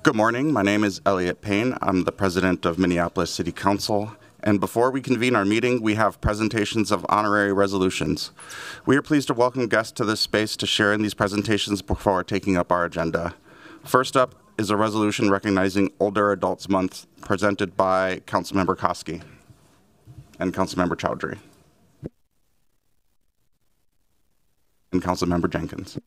Good morning. My name is Elliot Payne. I'm the president of Minneapolis City Council. And before we convene our meeting, we have presentations of honorary resolutions. We are pleased to welcome guests to this space to share in these presentations before taking up our agenda. First up is a resolution recognizing Older Adults Month presented by Councilmember Koski and Councilmember Chowdhury and Councilmember Jenkins.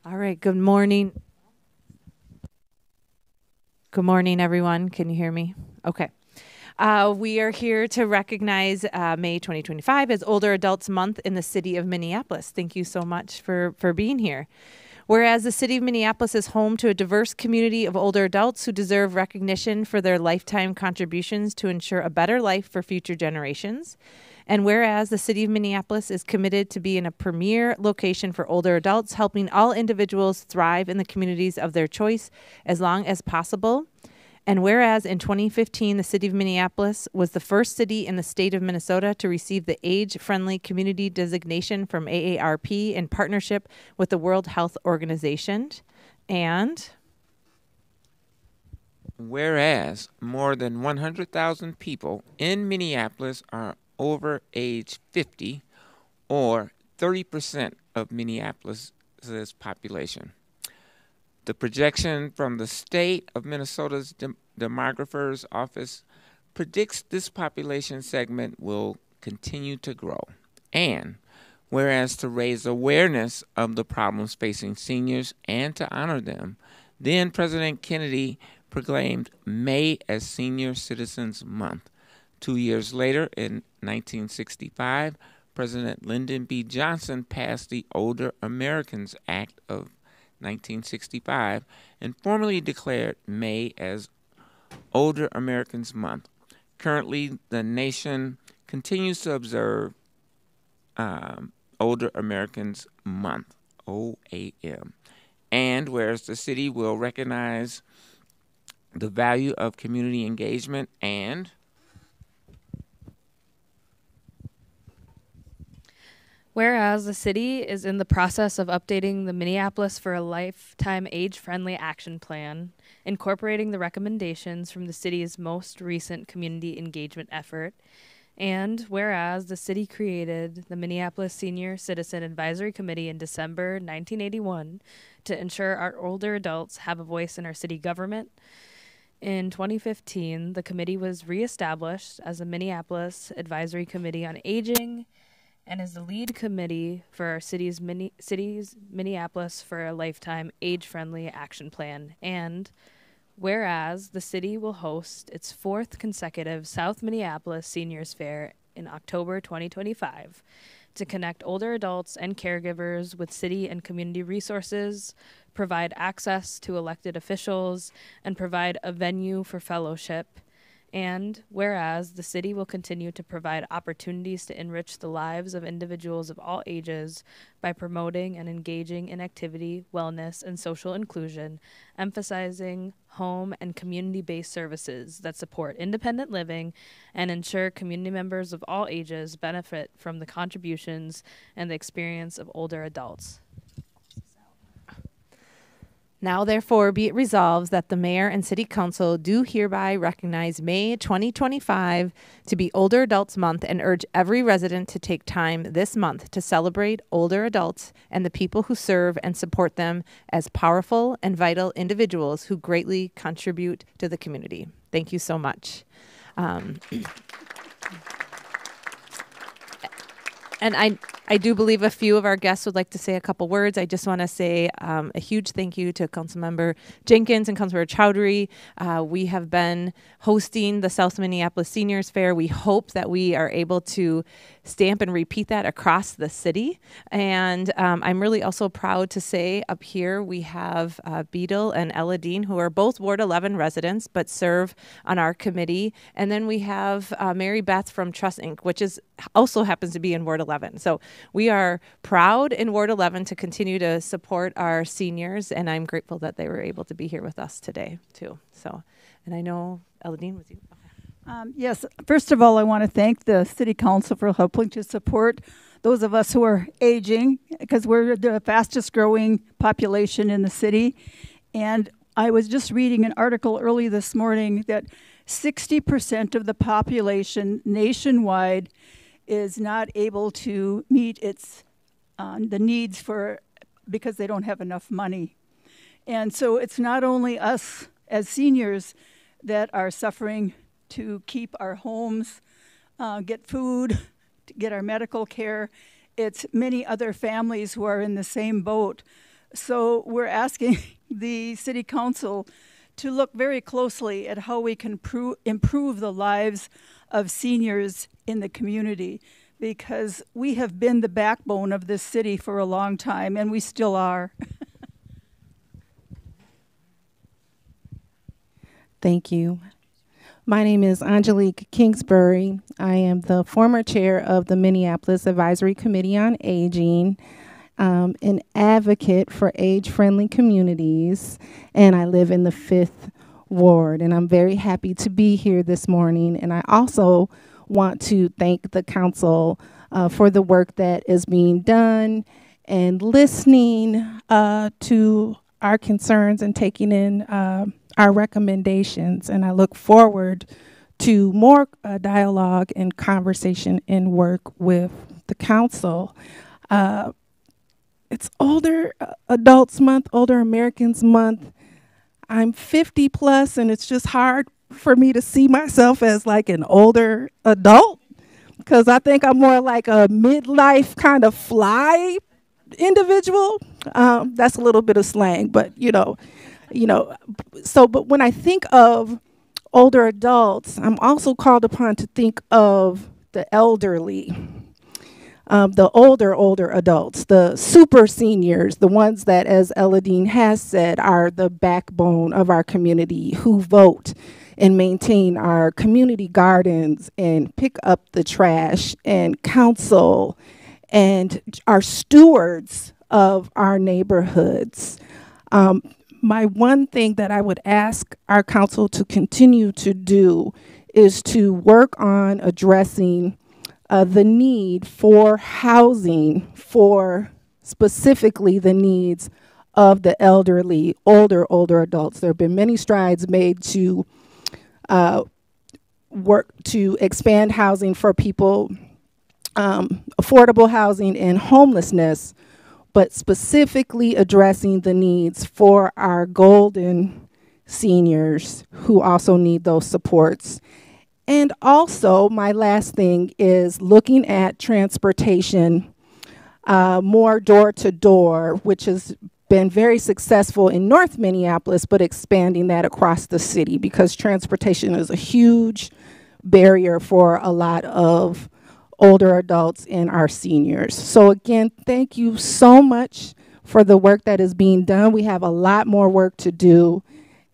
All right, good morning. Good morning, everyone. Can you hear me? Okay. We are here to recognize May 2025 as Older Adults Month in the city of Minneapolis. Thank you so much for being here. Whereas the city of Minneapolis is home to a diverse community of older adults who deserve recognition for their lifetime contributions to ensure a better life for future generations. And whereas the city of Minneapolis is committed to being a premier location for older adults, helping all individuals thrive in the communities of their choice as long as possible. And whereas in 2015, the city of Minneapolis was the first city in the state of Minnesota to receive the age-friendly community designation from AARP in partnership with the World Health Organization. And whereas more than 100,000 people in Minneapolis are over age 50, or 30% of Minneapolis's population. The projection from the state of Minnesota's demographer's office predicts this population segment will continue to grow. And whereas to raise awareness of the problems facing seniors and to honor them, then President Kennedy proclaimed May as Senior Citizens Month. 2 years later, in 1965, President Lyndon B. Johnson passed the Older Americans Act of 1965 and formally declared May as Older Americans Month. Currently, the nation continues to observe Older Americans Month, OAM. And whereas the city will recognize the value of community engagement and whereas the city is in the process of updating the Minneapolis for a Lifetime Age-Friendly Action Plan, incorporating the recommendations from the city's most recent community engagement effort, and whereas the city created the Minneapolis Senior Citizen Advisory Committee in December 1981 to ensure our older adults have a voice in our city government. In 2015, the committee was reestablished as the Minneapolis Advisory Committee on Aging and is the lead committee for our city's Minneapolis for a Lifetime Age-Friendly Action Plan. And whereas the city will host its 4th consecutive South Minneapolis Seniors Fair in October 2025 to connect older adults and caregivers with city and community resources, provide access to elected officials, and provide a venue for fellowship. And whereas the city will continue to provide opportunities to enrich the lives of individuals of all ages by promoting and engaging in activity, wellness, and social inclusion, emphasizing home and community-based services that support independent living and ensure community members of all ages benefit from the contributions and the experience of older adults. now therefore be it resolved that the mayor and city council do hereby recognize May 2025 to be Older Adults Month and urge every resident to take time this month to celebrate older adults and the people who serve and support them as powerful and vital individuals who greatly contribute to the community. Thank you so much. And I do believe a few of our guests would like to say a couple words. I just want to say a huge thank you to Councilmember Jenkins and Councilmember Chowdhury. We have been hosting the South Minneapolis Seniors Fair. We hope that we are able to stamp and repeat that across the city. And I'm really also proud to say up here we have Beadle and Ella Dean, who are both Ward 11 residents but serve on our committee. And then we have Mary Beth from Trust Inc., which is also happens to be in Ward 11. So we are proud in Ward 11 to continue to support our seniors, and I'm grateful that they were able to be here with us today too. So, and I know Eladine was you. Okay. Yes, first of all, I want to thank the City Council for helping to support those of us who are aging, because we're the fastest growing population in the city. And I was just reading an article early this morning that 60% of the population nationwide is not able to meet its the needs for because they don't have enough money. And so it's not only us as seniors that are suffering to keep our homes, get food, to get our medical care. It's many other families who are in the same boat. So we're asking the City Council to look very closely at how we can improve the lives of seniors in the community, because we have been the backbone of this city for a long time, and we still are. Thank you. My name is Angelique Kingsbury. I am the former chair of the Minneapolis Advisory Committee on Aging, an advocate for age-friendly communities, and I live in the 5th Ward. And I'm very happy to be here this morning. And I also want to thank the council for the work that is being done and listening to our concerns and taking in our recommendations. And I look forward to more dialogue and conversation and work with the council. It's Older Adults Month, Older Americans Month. I'm 50 plus, and it's just hard for me to see myself as like an older adult, because I think I'm more like a midlife kind of fly individual. That's a little bit of slang, but but when I think of older adults, I'm also called upon to think of the elderly. The older adults, the super seniors, the ones that, as Eladine has said, are the backbone of our community, who vote and maintain our community gardens and pick up the trash and counsel and are stewards of our neighborhoods. My one thing that I would ask our council to continue to do is to work on addressing the need for housing for specifically the needs of the elderly, older adults. There have been many strides made to work to expand housing for people, affordable housing and homelessness, but specifically addressing the needs for our golden seniors who also need those supports. And also, my last thing is looking at transportation more door to door, which has been very successful in North Minneapolis, but expanding that across the city, because transportation is a huge barrier for a lot of older adults and our seniors. So again, thank you so much for the work that is being done. We have a lot more work to do,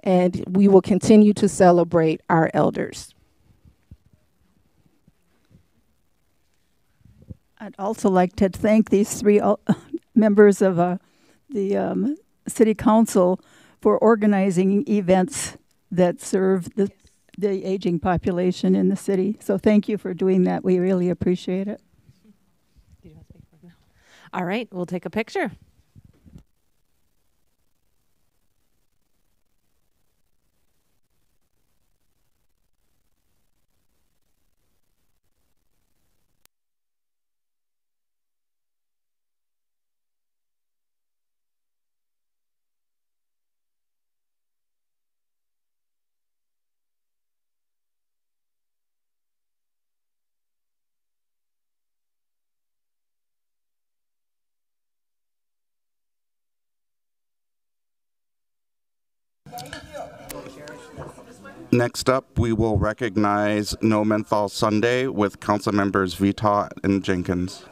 and we will continue to celebrate our elders. I'd also like to thank these three members of the City Council for organizing events that serve the aging population in the city. So thank you for doing that. We really appreciate it. All right, we'll take a picture. Next up, we will recognize No Menthol Sunday with council members Vitaw and Jenkins.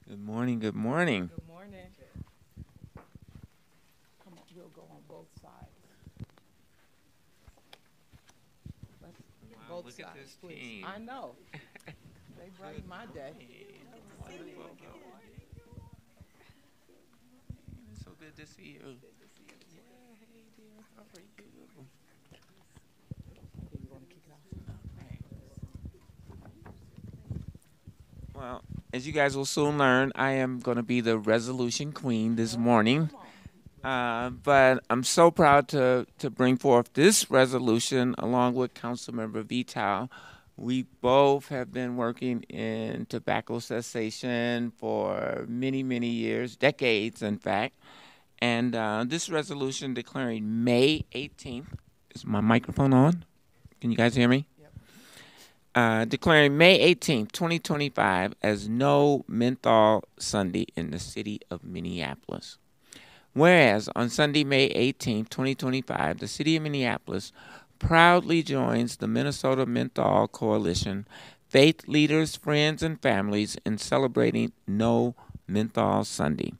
Good morning, good morning. Good morning. Come on, we'll go on both sides. Wow, look at this team. I know. They brighten my day. Wonderful. It's so good to see you. Yeah, hey dear, how are you? You want to kick it off? Well, as you guys will soon learn, I am going to be the resolution queen this morning. But I'm so proud to bring forth this resolution along with Councilmember Vital. We both have been working in tobacco cessation for many, many years, decades in fact. And this resolution declaring May 18th, is my microphone on? Can you guys hear me? Declaring May 18th, 2025 as No Menthol Sunday in the city of Minneapolis. Whereas on Sunday, May 18th, 2025, the city of Minneapolis proudly joins the Minnesota Menthol Coalition, faith leaders, friends, and families in celebrating No Menthol Sunday.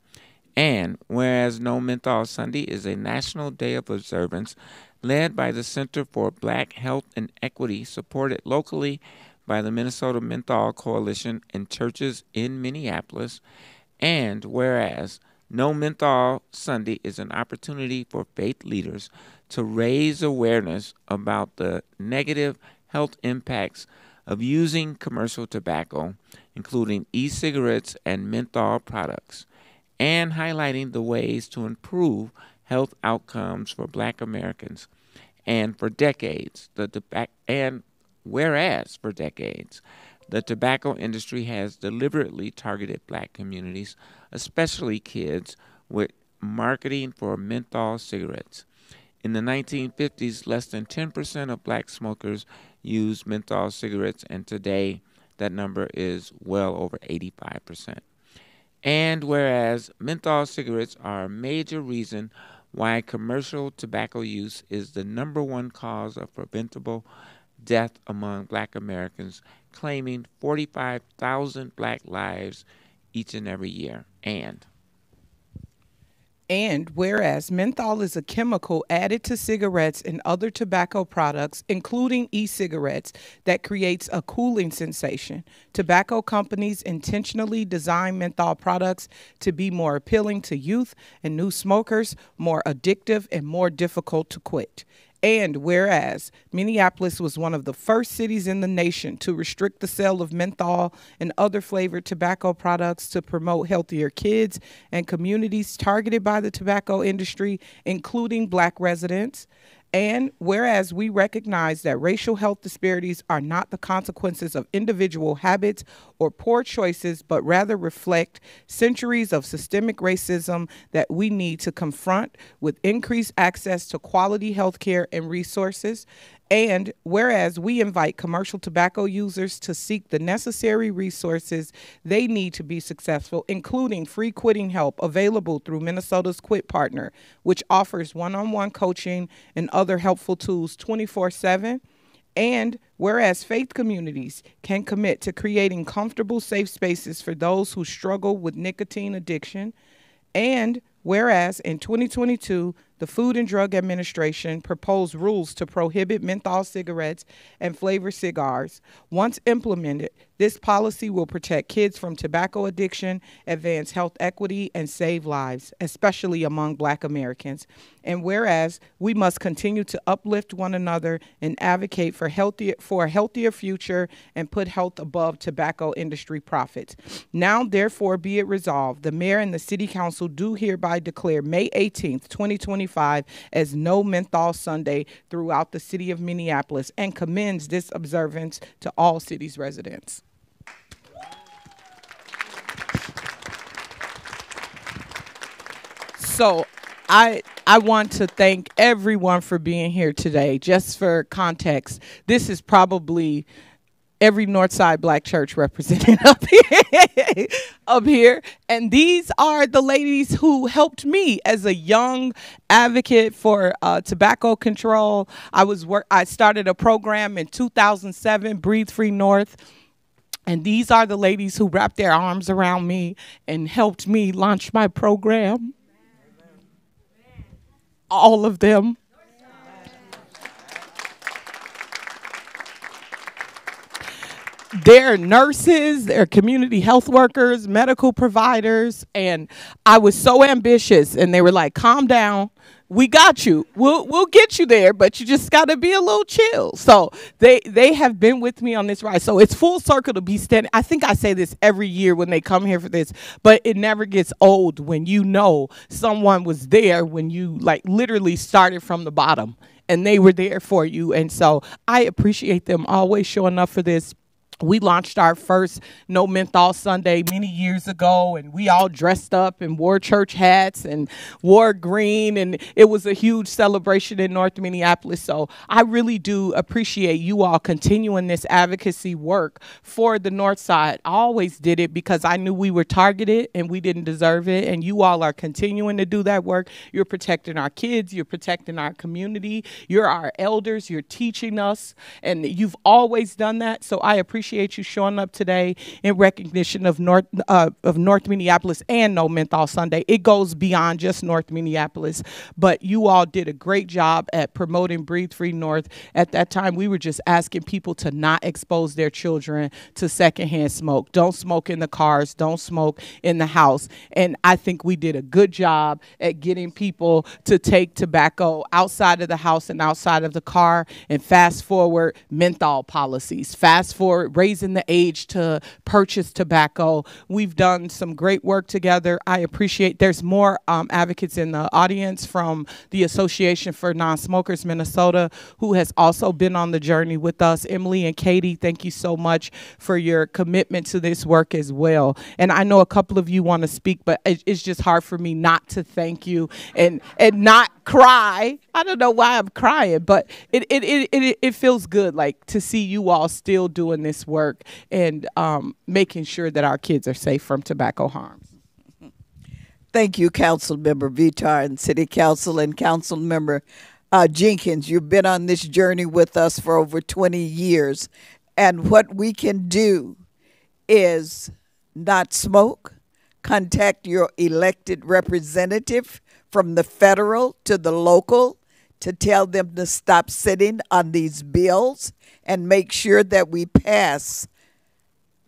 And whereas No Menthol Sunday is a national day of observance led by the Center for Black Health and Equity, supported locally by the Minnesota Menthol Coalition and churches in Minneapolis. And whereas No Menthol Sunday is an opportunity for faith leaders to raise awareness about the negative health impacts of using commercial tobacco, including e-cigarettes and menthol products, and highlighting the ways to improve health outcomes for Black Americans. And for decades, whereas for decades, the tobacco industry has deliberately targeted Black communities, especially kids, with marketing for menthol cigarettes. In the 1950s, less than 10% of Black smokers used menthol cigarettes, and today that number is well over 85%. And whereas menthol cigarettes are a major reason why commercial tobacco use is the #1 cause of preventable death among Black Americans, claiming 45,000 Black lives each and every year. And whereas menthol is a chemical added to cigarettes and other tobacco products, including e-cigarettes, that creates a cooling sensation, tobacco companies intentionally design menthol products to be more appealing to youth and new smokers, more addictive, and more difficult to quit. And whereas Minneapolis was one of the first cities in the nation to restrict the sale of menthol and other flavored tobacco products to promote healthier kids and communities targeted by the tobacco industry, including Black residents. And whereas we recognize that racial health disparities are not the consequences of individual habits or poor choices, but rather reflect centuries of systemic racism that we need to confront with increased access to quality health care and resources. And whereas we invite commercial tobacco users to seek the necessary resources they need to be successful, including free quitting help available through Minnesota's Quit Partner, which offers one-on-one coaching and other helpful tools 24/7. And whereas faith communities can commit to creating comfortable, safe spaces for those who struggle with nicotine addiction. And whereas in 2022, the Food and Drug Administration proposed rules to prohibit menthol cigarettes and flavored cigars. Once implemented, This policy will protect kids from tobacco addiction, advance health equity, and save lives, especially among Black Americans. And whereas we must continue to uplift one another and advocate for a healthier future and put health above tobacco industry profits. Now, therefore, be it resolved, the mayor and the city council do hereby declare May 18th, 2025 as No Menthol Sunday throughout the city of Minneapolis and commends this observance to all city's residents. So I want to thank everyone for being here today. Just for context, this is probably every Northside Black church represented up here. And these are the ladies who helped me as a young advocate for tobacco control. I started a program in 2007, Breathe Free North. And these are the ladies who wrapped their arms around me and helped me launch my program. All of them. They're nurses, they're community health workers, medical providers, and I was so ambitious, and they were like, calm down. We got you. We'll get you there, but you just got to be a little chill. So they have been with me on this ride. So it's full circle to be standing. I think I say this every year when they come here for this, but it never gets old when you know someone was there when you like literally started from the bottom and they were there for you. And so I appreciate them always showing up for this. We launched our first No Menthol Sunday many years ago, and we all dressed up and wore church hats and wore green, and it was a huge celebration in North Minneapolis. So I really do appreciate you all continuing this advocacy work for the North Side. I always did it because I knew we were targeted and we didn't deserve it, and you all are continuing to do that work. You're protecting our kids, you're protecting our community, you're our elders, you're teaching us, and you've always done that. So I appreciate you showing up today in recognition of North Minneapolis and No Menthol Sunday. It goes beyond just North Minneapolis, but you all did a great job at promoting Breathe Free North. At that time, we were just asking people to not expose their children to secondhand smoke. Don't smoke in the cars, don't smoke in the house. And I think we did a good job at getting people to take tobacco outside of the house and outside of the car. And fast forward, menthol policies. Fast forward, raising the age to purchase tobacco. We've done some great work together. I appreciate there's more advocates in the audience from the Association for Non-Smokers Minnesota who has also been on the journey with us. Emily and Katie, thank you so much for your commitment to this work as well. And I know a couple of you want to speak, but it's just hard for me not to thank you and not cry. I don't know why I'm crying, but it feels good like to see you all still doing this work and making sure that our kids are safe from tobacco harms. Thank you, Councilmember Vitar and City Council and Councilmember Jenkins. You've been on this journey with us for over 20 years. And what we can do is not smoke, contact your elected representative from the federal to the local to tell them to stop sitting on these bills and make sure that we pass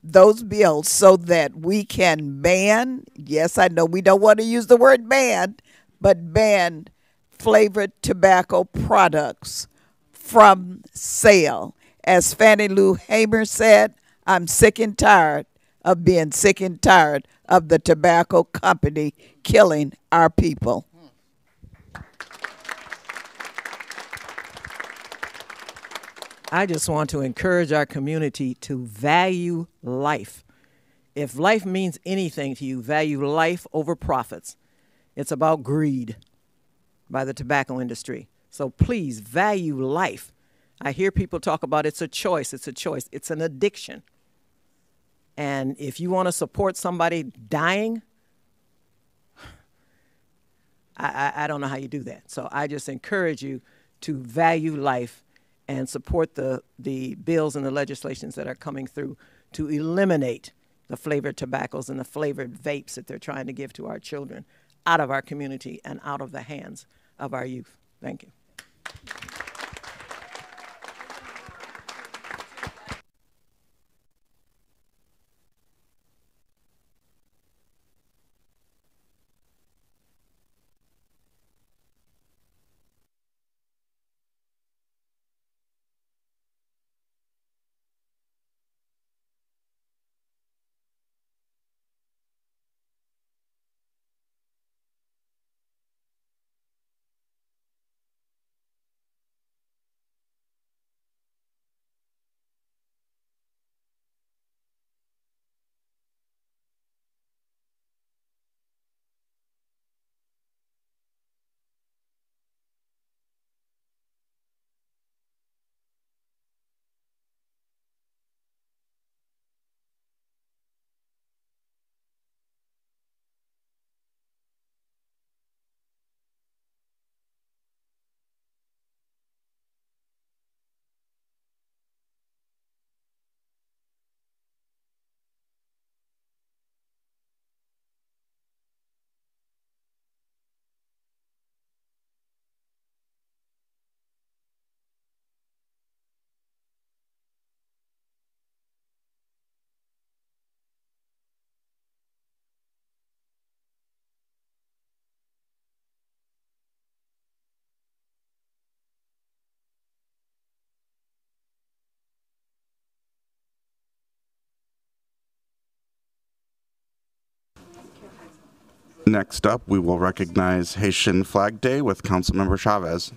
those bills so that we can ban, yes, I know we don't want to use the word ban, but ban flavored tobacco products from sale. As Fannie Lou Hamer said, I'm sick and tired of being sick and tired of the tobacco company killing our people. I just want to encourage our community to value life. If life means anything to you, value life over profits. It's about greed by the tobacco industry. So please value life. I hear people talk about it's a choice, it's a choice. It's an addiction. And if you want to support somebody dying, I don't know how you do that. So I just encourage you to value life and support the bills and the legislations that are coming through to eliminate the flavored tobaccos and the flavored vapes that they're trying to give to our children out of our community and out of the hands of our youth. Thank you. Next up, we will recognize Haitian Flag Day with Councilmember Chavez.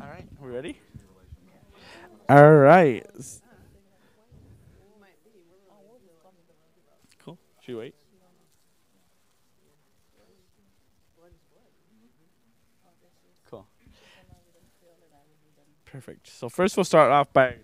All right, we ready? All right. Cool. Should we wait? Cool. Perfect. So first we'll start off by,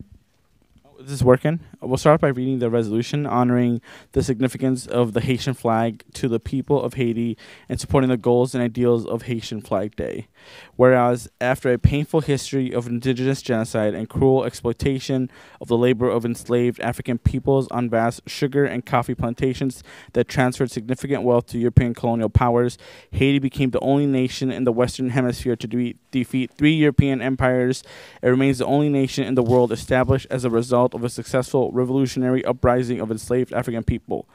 is this working? We'll start by reading the resolution honoring the significance of the Haitian flag to the people of Haiti and supporting the goals and ideals of Haitian Flag Day. Whereas, after a painful history of indigenous genocide and cruel exploitation of the labor of enslaved African peoples on vast sugar and coffee plantations that transferred significant wealth to European colonial powers, Haiti became the only nation in the Western Hemisphere to defeat 3 European empires. It remains the only nation in the world established as a result of a successful revolutionary uprising of enslaved African people.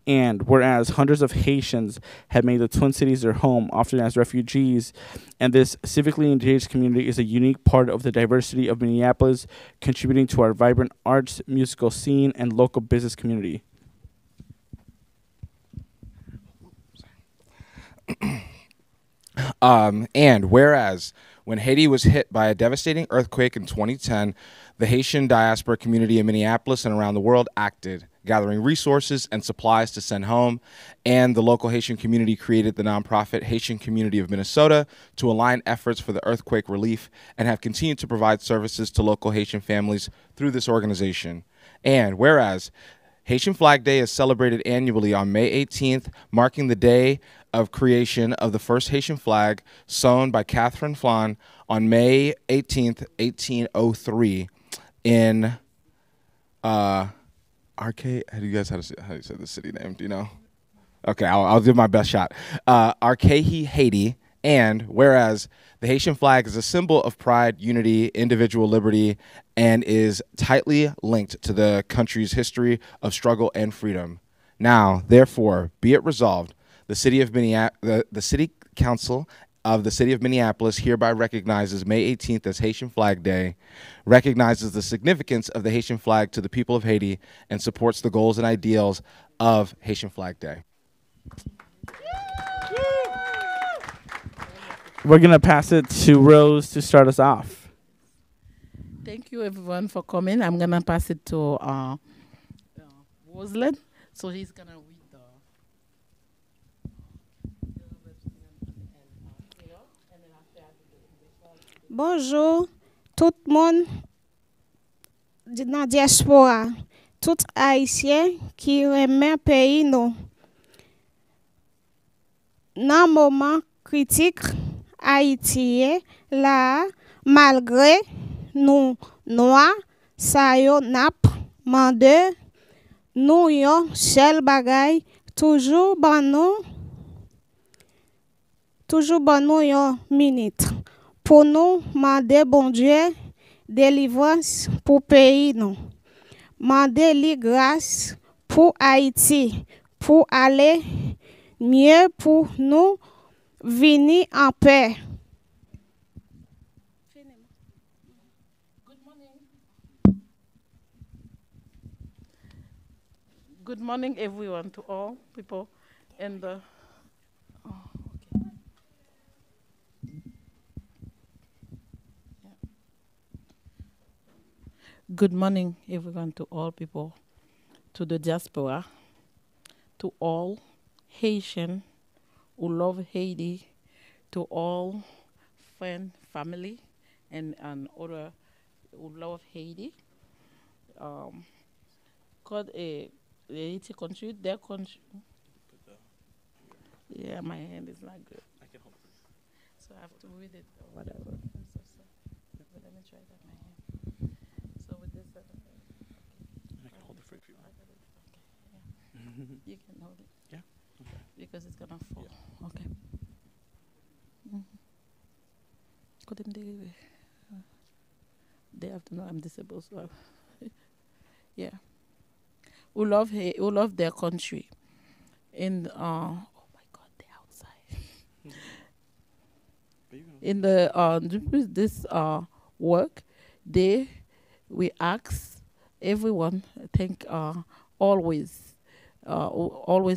And whereas hundreds of Haitians have made the Twin Cities their home, often as refugees, and this civically engaged community is a unique part of the diversity of Minneapolis, contributing to our vibrant arts, musical scene, and local business community. And whereas when Haiti was hit by a devastating earthquake in 2010, the Haitian diaspora community in Minneapolis and around the world acted, gathering resources and supplies to send home, and the local Haitian community created the nonprofit Haitian Community of Minnesota to align efforts for the earthquake relief and have continued to provide services to local Haitian families through this organization. And whereas Haitian Flag Day is celebrated annually on May 18th, marking the day of creation of the first Haitian flag sewn by Catherine Flan on May 18th, 1803 in Arcade. How do you say the city name? Do you know? Okay, I'll do my best shot. Arcade, Haiti. And whereas the Haitian flag is a symbol of pride, unity, individual liberty, and is tightly linked to the country's history of struggle and freedom. Now, therefore, be it resolved, the City Council of the City of Minneapolis hereby recognizes May 18th as Haitian Flag Day, recognizes the significance of the Haitian flag to the people of Haiti, and supports the goals and ideals of Haitian Flag Day. We're going to pass it to Rose to start us off. Thank you, everyone, for coming. I'm going to pass it to Rosalind. So he's going to read the... Bonjour, tout le monde dans diaspora, tout haïtien qui remet pays nous. Dans moment critique haïtien, là, Malgré nous noirs, sa yo nap mande nous yo seul bagay toujours ban nous yo minute pour nous mande bon Dieu délivrance pour pays nous. Mande li grâce pour Haïti pour aller mieux pour nous venir en paix. Good morning, everyone, to all people in the. Good morning, everyone, to all people, to the diaspora, to all Haitian who love Haiti, to all friend, family, and other who love Haiti. God, the Haiti country, their country. Yeah, my hand is not good. I can hold it. So I have to read it or whatever. I'm so sorry. But let me try that my hand. So with this, okay. I can hold it for you. Okay, yeah. You can hold it. Yeah. Okay. Because it's gonna fall. Yeah. Okay. They have to know I'm disabled, so yeah. Who love their country. In oh my God, they're outside. In the this work, we ask everyone always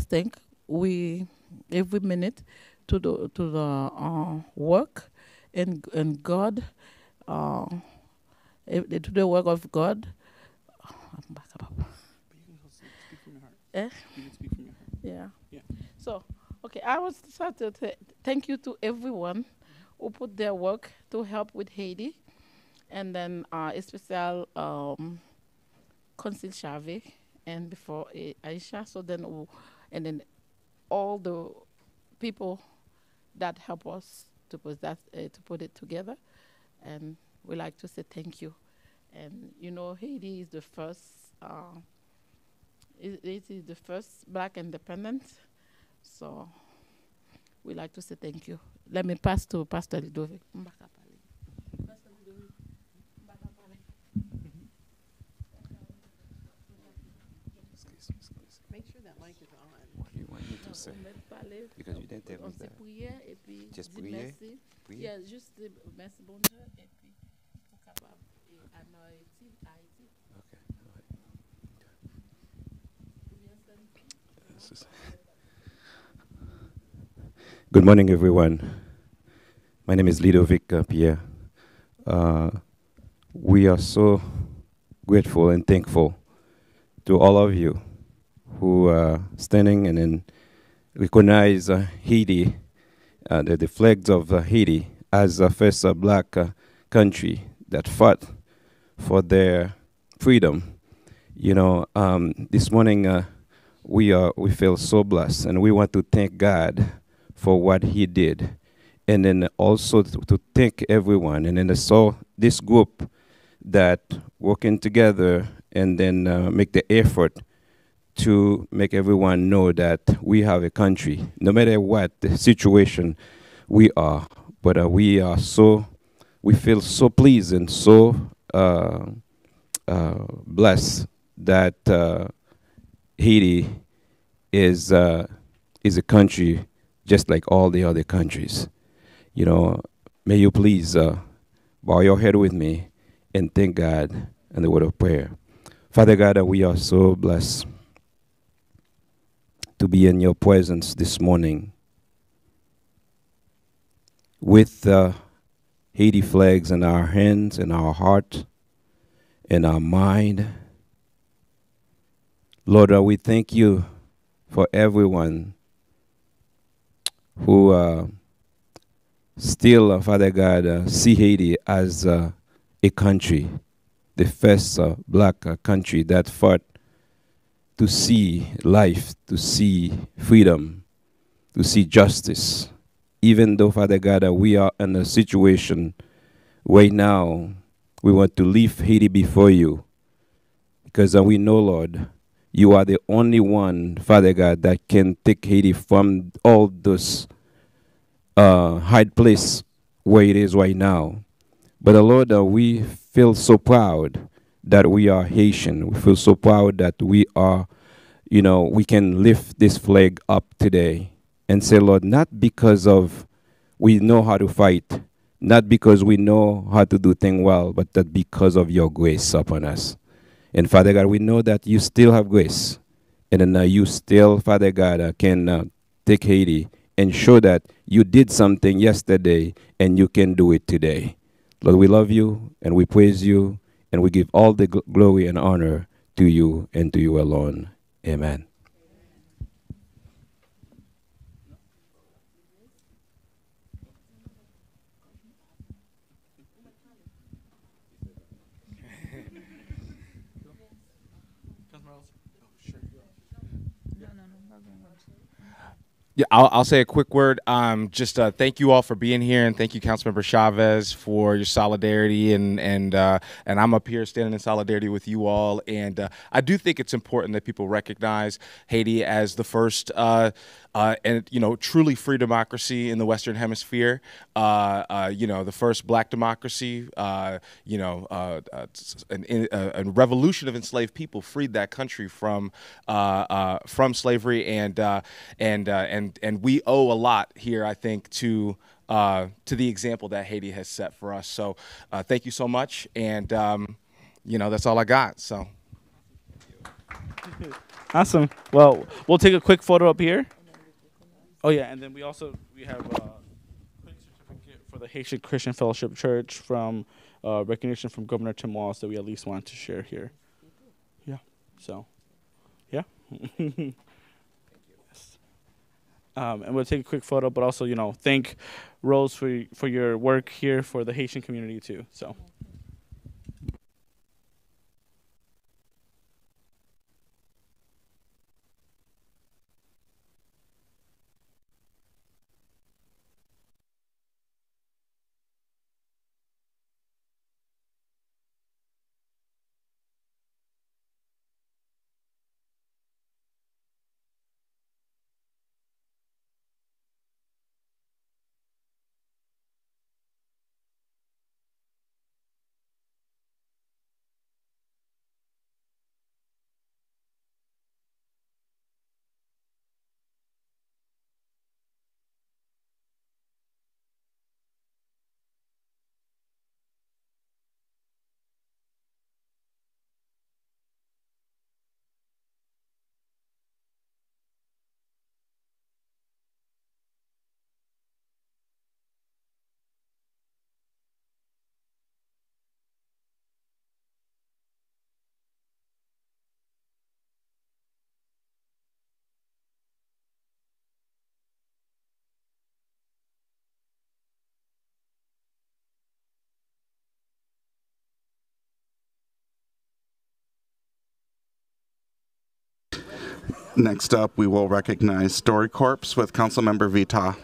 think we every minute to the work and God to the work of God. I'm back up. Speak from your heart. Eh? You can speak from your heart. Yeah. Yeah. So, okay, I was start to thank you to everyone who put their work to help with Haiti, and then especially Consul Chavez and before Aisha. So then, and then all the people that help us to put that to put it together, and we like to say thank you. And you know, Haiti is the first. It is the first black independence, so we like to say thank you. Let me pass to Pastor Ludovic. Make sure that mic is on. What do you want me to say? Because you didn't tell me that. Just prier. Yeah, juste merci bon Dieu et puis pour capable anointer Haïti. Okay. Good morning, everyone. My name is Ludovic Pierre. We are so grateful and thankful to all of you who are standing and then recognize Haiti, the flags of Haiti as the first black country that fought for their freedom. You know, this morning we feel so blessed, and we want to thank God for what He did, and then also to thank everyone, and then so this group that working together and then make the effort to make everyone know that we have a country, no matter what the situation we are. But we feel so pleased and so blessed that Haiti is a country just like all the other countries. You know, may you please bow your head with me and thank God in the word of prayer. Father God, we are so blessed to be in your presence this morning with Haiti flags in our hands, in our heart, in our mind. Lord, we thank you for everyone who still, Father God, see Haiti as a country, the first black country that fought to see life, to see freedom, to see justice. Even though, Father God, we are in a situation right now, we want to lift Haiti before you because we know, Lord, you are the only one, Father God, that can take Haiti from all those hard place where it is right now. But Lord, we feel so proud that we are Haitian. We feel so proud that we are, we can lift this flag up today and say, Lord, not because of we know how to fight, not because we know how to do things well, but that because of your grace upon us. And Father God, we know that you still have grace. And then you still, Father God, can take Haiti and show that you did something yesterday and you can do it today. Lord, we love you and we praise you and we give all the glory and honor to you and to you alone. Amen. Yeah, I'll say a quick word. Just thank you all for being here, and thank you, Councilmember Chavez, for your solidarity, and I'm up here standing in solidarity with you all. And I do think it's important that people recognize Haiti as the first and truly free democracy in the Western Hemisphere. The first Black democracy. A revolution of enslaved people freed that country from slavery, and we owe a lot here, I think, to the example that Haiti has set for us. So thank you so much, and that's all I got. So awesome. Well, we'll take a quick photo up here. Oh yeah, and then we have a quick certificate for the Haitian Christian Fellowship Church from recognition from Governor Tim Walz that we at least wanted to share here. Yeah. So, yeah. And we'll take a quick photo, but also, thank Rose for your work here for the Haitian community too. So. Next up, we will recognize StoryCorps with Councilmember Vita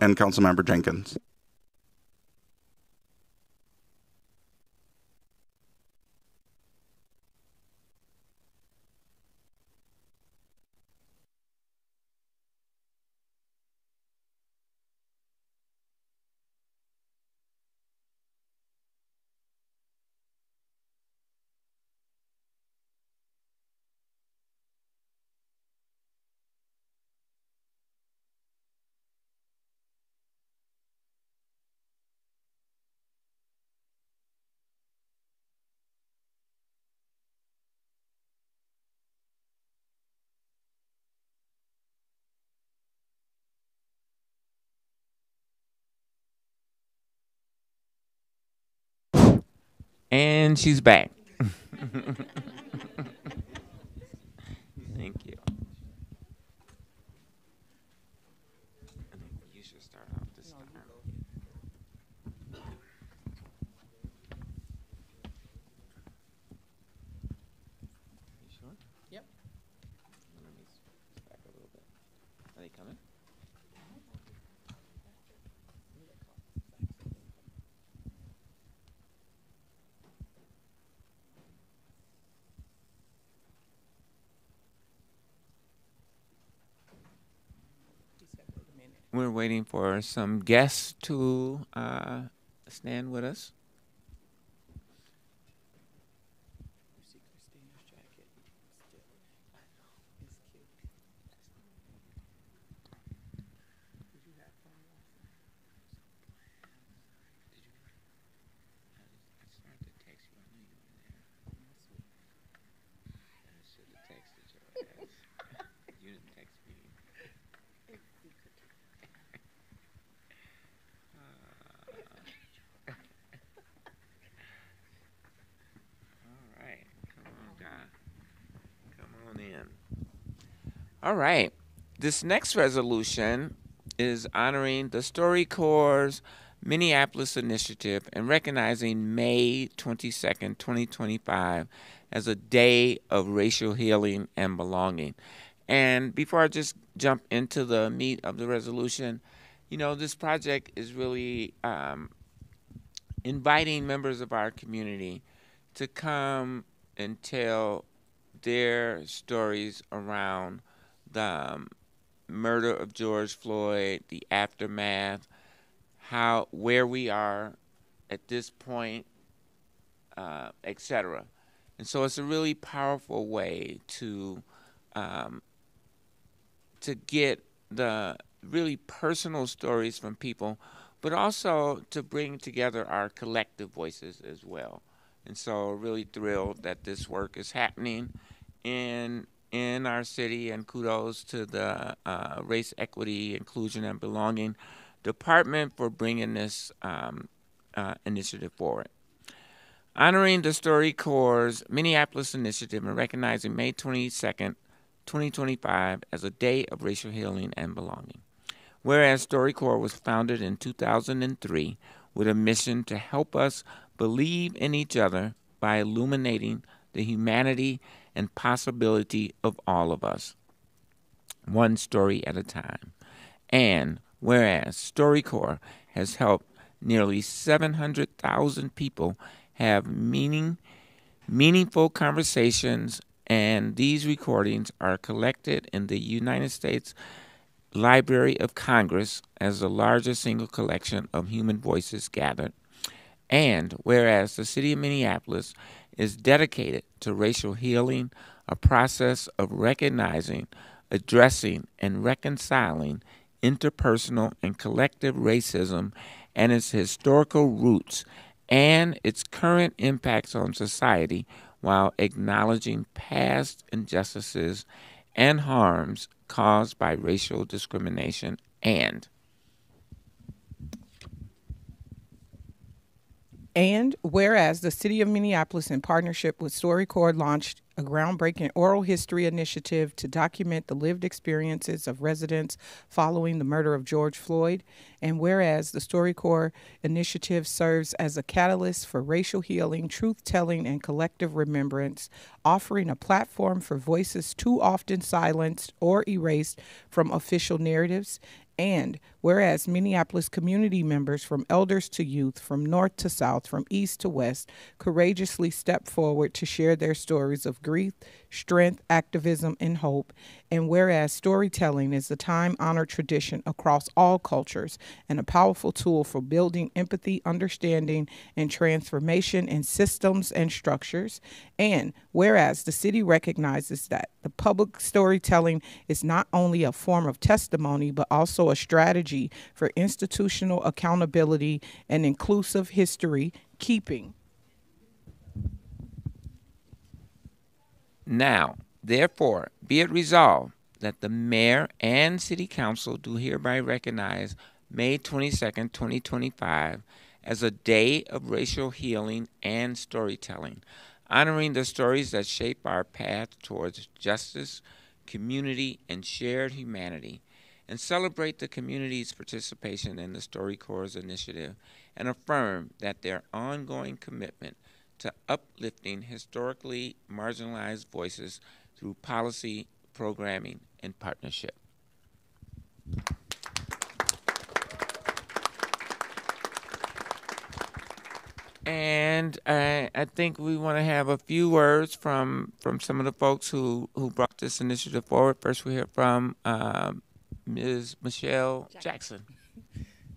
and Councilmember Jenkins. And she's back. Thank you. You should start off this time. You sure? Yep. Let me back a little bit. Are they coming? we're waiting for some guests to stand with us. All right. This next resolution is honoring the StoryCorps Minneapolis initiative and recognizing May 22nd, 2025 as a day of racial healing and belonging. And before I just jump into the meat of the resolution, you know, this project is really inviting members of our community to come and tell their stories around the murder of George Floyd, the aftermath, where we are at this point, etc. And so it's a really powerful way to get the really personal stories from people, but also to bring together our collective voices as well. And so really thrilled that this work is happening in our city, and kudos to the Race, Equity, Inclusion, and Belonging Department for bringing this initiative forward. Honoring the StoryCorps Minneapolis initiative and recognizing May 22nd, 2025 as a day of racial healing and belonging. Whereas StoryCorps was founded in 2003 with a mission to help us believe in each other by illuminating the humanity and possibility of all of us, one story at a time. And whereas StoryCorps has helped nearly 700,000 people have meaningful conversations, and these recordings are collected in the United States Library of Congress as the largest single collection of human voices gathered. And whereas the city of Minneapolis is dedicated to racial healing, a process of recognizing, addressing, and reconciling interpersonal and collective racism and its historical roots and its current impacts on society, while acknowledging past injustices and harms caused by racial discrimination. And whereas the City of Minneapolis, in partnership with StoryCorps, launched a groundbreaking oral history initiative to document the lived experiences of residents following the murder of George Floyd. And whereas the StoryCorps initiative serves as a catalyst for racial healing, truth-telling, and collective remembrance, offering a platform for voices too often silenced or erased from official narratives. And whereas Minneapolis community members, from elders to youth, from north to south, from east to west, courageously step forward to share their stories of grief, strength, activism, and hope. And whereas storytelling is a time-honored tradition across all cultures and a powerful tool for building empathy, understanding, and transformation in systems and structures. And whereas the city recognizes that the public storytelling is not only a form of testimony, but also a strategy for institutional accountability and inclusive history keeping. Now, therefore, be it resolved that the mayor and city council do hereby recognize May 22nd, 2025 as a day of racial healing and storytelling, honoring the stories that shape our path towards justice, community, and shared humanity, and celebrate the community's participation in the StoryCorps initiative, and affirm that their ongoing commitment to uplifting historically marginalized voices through policy, programming, and partnership. And I think we want to have a few words from some of the folks who brought this initiative forward. First, we hear from Ms. Michelle Jackson.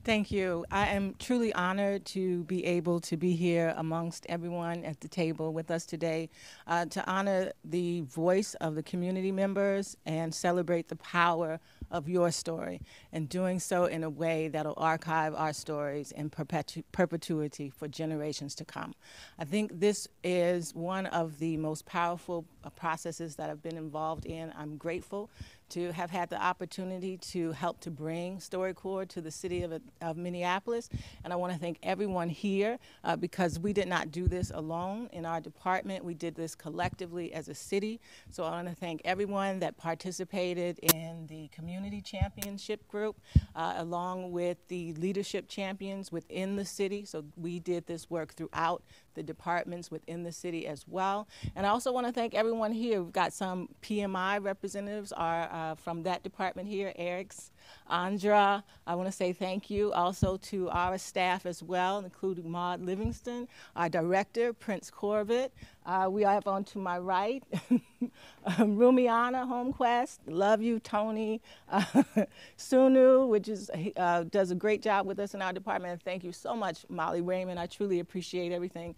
Thank you. I am truly honored to be able to be here amongst everyone at the table with us today to honor the voice of the community members and celebrate the power of your story, and doing so in a way that will archive our stories in perpetuity for generations to come. I think this is one of the most powerful processes that I've been involved in. I'm grateful to have had the opportunity to help to bring StoryCorps to the city of Minneapolis. And I want to thank everyone here because we did not do this alone in our department. We did this collectively as a city. So I want to thank everyone that participated in the community championship group along with the leadership champions within the city. So we did this work throughout the departments within the city as well. And I also want to thank everyone here. We've got some PMI representatives are from that department here, Eric's, Andra. I want to say thank you also to our staff as well, including Maud Livingston, our director, Prince Corbett. We have on to my right, Rumiana Homequest. Love you, Tony. Sunu, which is does a great job with us in our department. And thank you so much, Molly Raymond. I truly appreciate everything.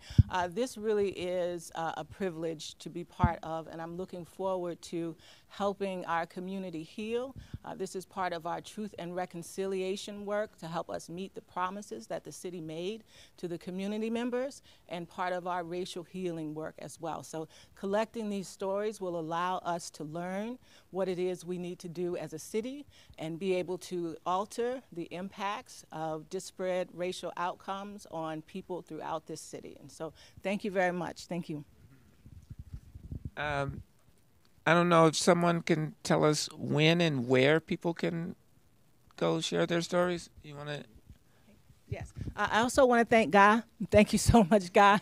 This really is a privilege to be part of, and I'm looking forward to helping our community heal. This is part of our truth and reconciliation work to help us meet the promises that the city made to the community members, and part of our racial healing work as well. So collecting these stories will allow us to learn what it is we need to do as a city and be able to alter the impacts of disparate racial outcomes on people throughout this city. And so thank you very much. Thank you. I don't know if someone can tell us when and where people can go share their stories. You want to? Yes. I also want to thank Guy. Thank you so much, Guy.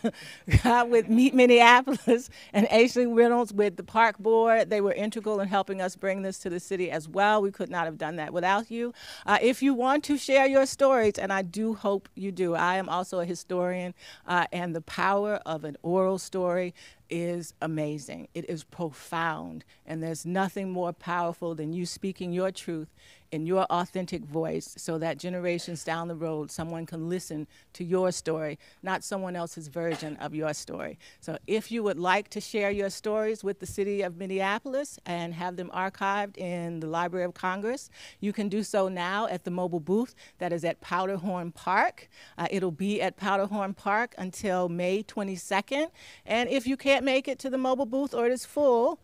Guy with Meet Minneapolis and Ashley Reynolds with the Park Board. They were integral in helping us bring this to the city as well. We could not have done that without you. If you want to share your stories, and I do hope you do, I am also a historian, and the power of an oral story is amazing. It is profound, and there's nothing more powerful than you speaking your truth in your authentic voice so that generations down the road, someone can listen to your story, not someone else's version of your story. So if you would like to share your stories with the city of Minneapolis and have them archived in the Library of Congress, you can do so now at the mobile booth that is at Powderhorn Park. It'll be at Powderhorn Park until May 22nd. And if you can't make it to the mobile booth or it is full,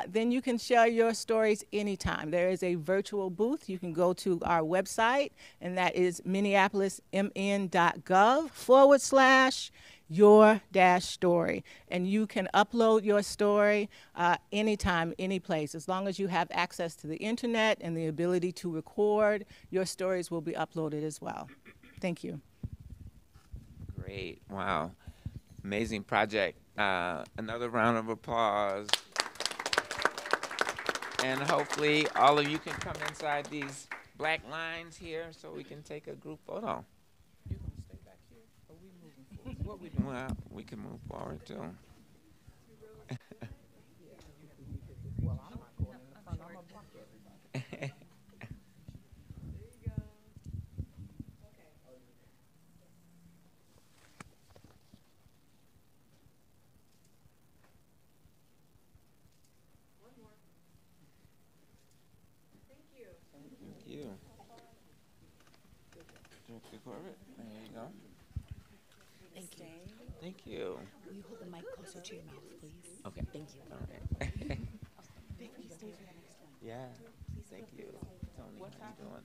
then you can share your stories anytime. There is a virtual booth. You can go to our website, and that is minneapolismn.gov/your-story. And you can upload your story anytime, any place. As long as you have access to the internet and the ability to record, your stories will be uploaded as well. Thank you. Great. Wow. Amazing project. Another round of applause. And hopefully all of you can come inside these black lines here so we can take a group photo. You gonna stay back here, or we moving forward? What we doing? Well, we can move forward too. Well, I'm not going in the front. I'm gonna block everybody. Director Corbett, there you go. Thank you. Thank you. Will you hold the mic closer to your mouth, please? Okay. Thank you. All right. Yeah. Thank you. Tony, how you doing?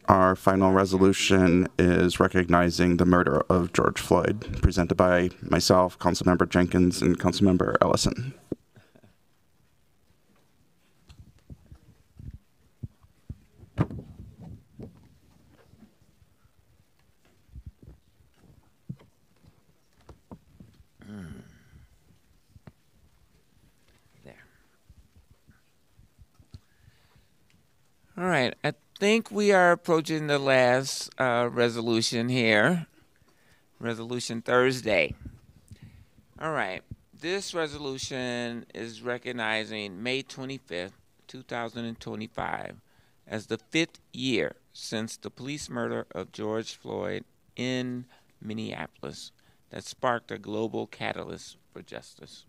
Our final resolution is recognizing the murder of George Floyd, presented by myself, Councilmember Jenkins, and Councilmember Ellison. All right, I think we are approaching the last resolution here, Resolution Thursday. All right, This resolution is recognizing May 25th, 2025 as the 5th year since the police murder of George Floyd in Minneapolis that sparked a global catalyst for justice.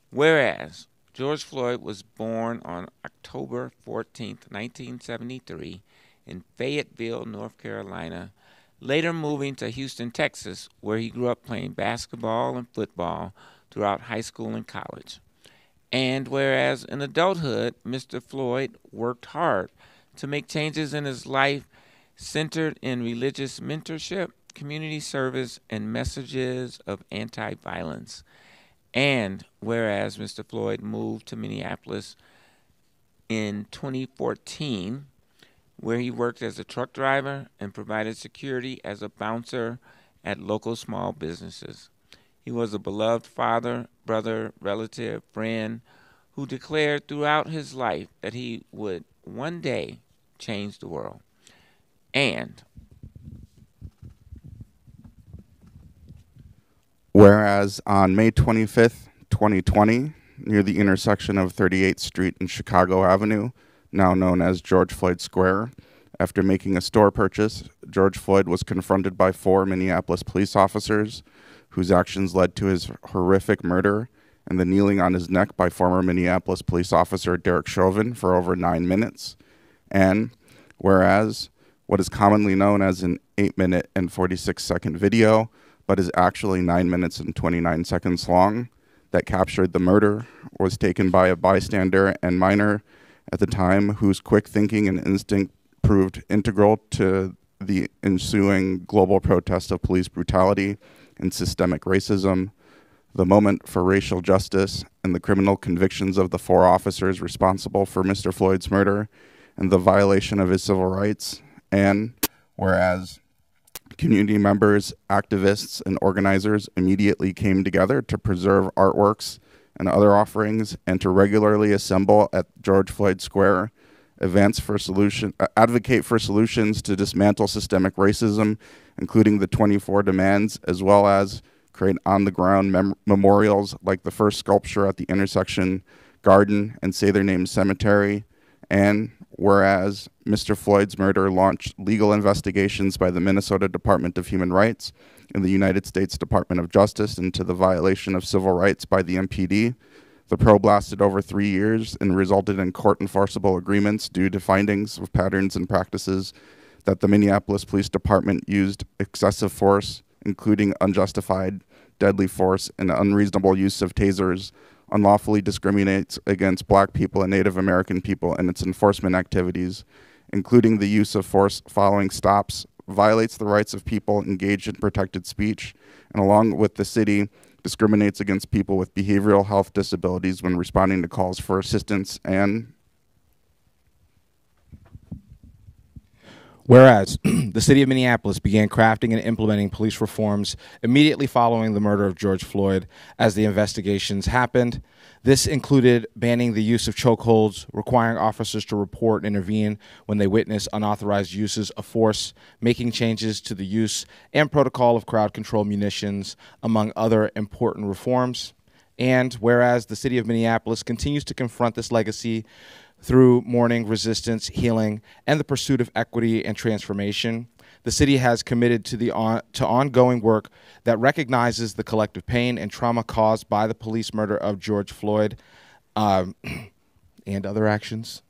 Whereas George Floyd was born on October 14th, 1973 in Fayetteville, North Carolina, later moving to Houston, Texas, where he grew up playing basketball and football throughout high school and college. And whereas in adulthood, Mr. Floyd worked hard to make changes in his life centered in religious mentorship, community service, and messages of anti-violence. And whereas Mr. Floyd moved to Minneapolis in 2014, where he worked as a truck driver and provided security as a bouncer at local small businesses. He was a beloved father, brother, relative, friend, who declared throughout his life that he would one day change the world. And whereas on May 25th, 2020, near the intersection of 38th Street and Chicago Avenue, now known as George Floyd Square, after making a store purchase, George Floyd was confronted by 4 Minneapolis police officers whose actions led to his horrific murder and the kneeling on his neck by former Minneapolis police officer Derek Chauvin for over 9 minutes. And whereas what is commonly known as an 8-minute and 46-second video, but is actually 9 minutes and 29 seconds long, that captured the murder, was taken by a bystander and minor at the time whose quick thinking and instinct proved integral to the ensuing global protest of police brutality and systemic racism, the moment for racial justice, and the criminal convictions of the 4 officers responsible for Mr. Floyd's murder and the violation of his civil rights. And whereas community members, activists, and organizers immediately came together to preserve artworks and other offerings and to regularly assemble at George Floyd Square, advocate for solutions to dismantle systemic racism, including the 24 demands, as well as create on-the-ground memorials like the first sculpture at the intersection garden and Say Their Names Cemetery. And whereas Mr. Floyd's murder launched legal investigations by the Minnesota Department of Human Rights and the United States Department of Justice into the violation of civil rights by the MPD, the probe lasted over 3 years and resulted in court-enforceable agreements due to findings of patterns and practices that the Minneapolis Police Department used excessive force, including unjustified deadly force and unreasonable use of tasers, unlawfully discriminates against Black people and Native American people in its enforcement activities, including the use of force following stops, violates the rights of people engaged in protected speech, and along with the city, discriminates against people with behavioral health disabilities when responding to calls for assistance. And whereas the city of Minneapolis began crafting and implementing police reforms immediately following the murder of George Floyd as the investigations happened. This included banning the use of chokeholds, requiring officers to report and intervene when they witness unauthorized uses of force, making changes to the use and protocol of crowd control munitions, among other important reforms. And whereas the city of Minneapolis continues to confront this legacy through mourning, resistance, healing, and the pursuit of equity and transformation, the city has committed to ongoing work that recognizes the collective pain and trauma caused by the police murder of George Floyd and other actions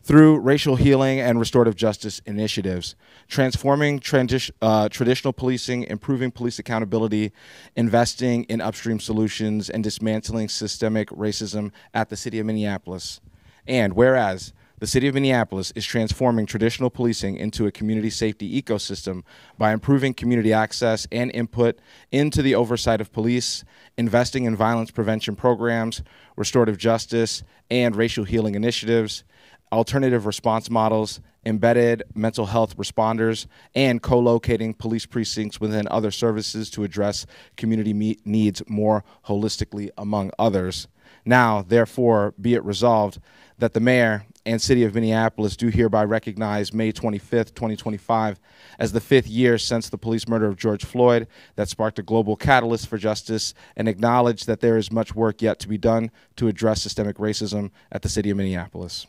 through racial healing and restorative justice initiatives, transforming traditional policing, improving police accountability, investing in upstream solutions, and dismantling systemic racism at the city of Minneapolis. And whereas the city of Minneapolis is transforming traditional policing into a community safety ecosystem by improving community access and input into the oversight of police, investing in violence prevention programs, restorative justice, and racial healing initiatives, alternative response models, embedded mental health responders, and co-locating police precincts within other services to address community needs more holistically, among others. Now, therefore, be it resolved that the mayor and city of Minneapolis do hereby recognize May 25th, 2025 as the 5th year since the police murder of George Floyd that sparked a global catalyst for justice, and acknowledge that there is much work yet to be done to address systemic racism at the city of Minneapolis.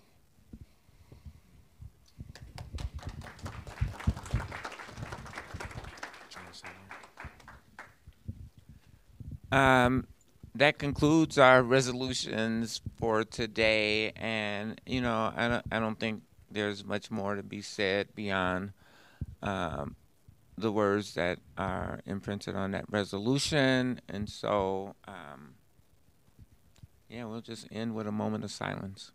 That concludes our resolutions for today, and I don't think there's much more to be said beyond the words that are imprinted on that resolution, and so yeah, we'll just end with a moment of silence.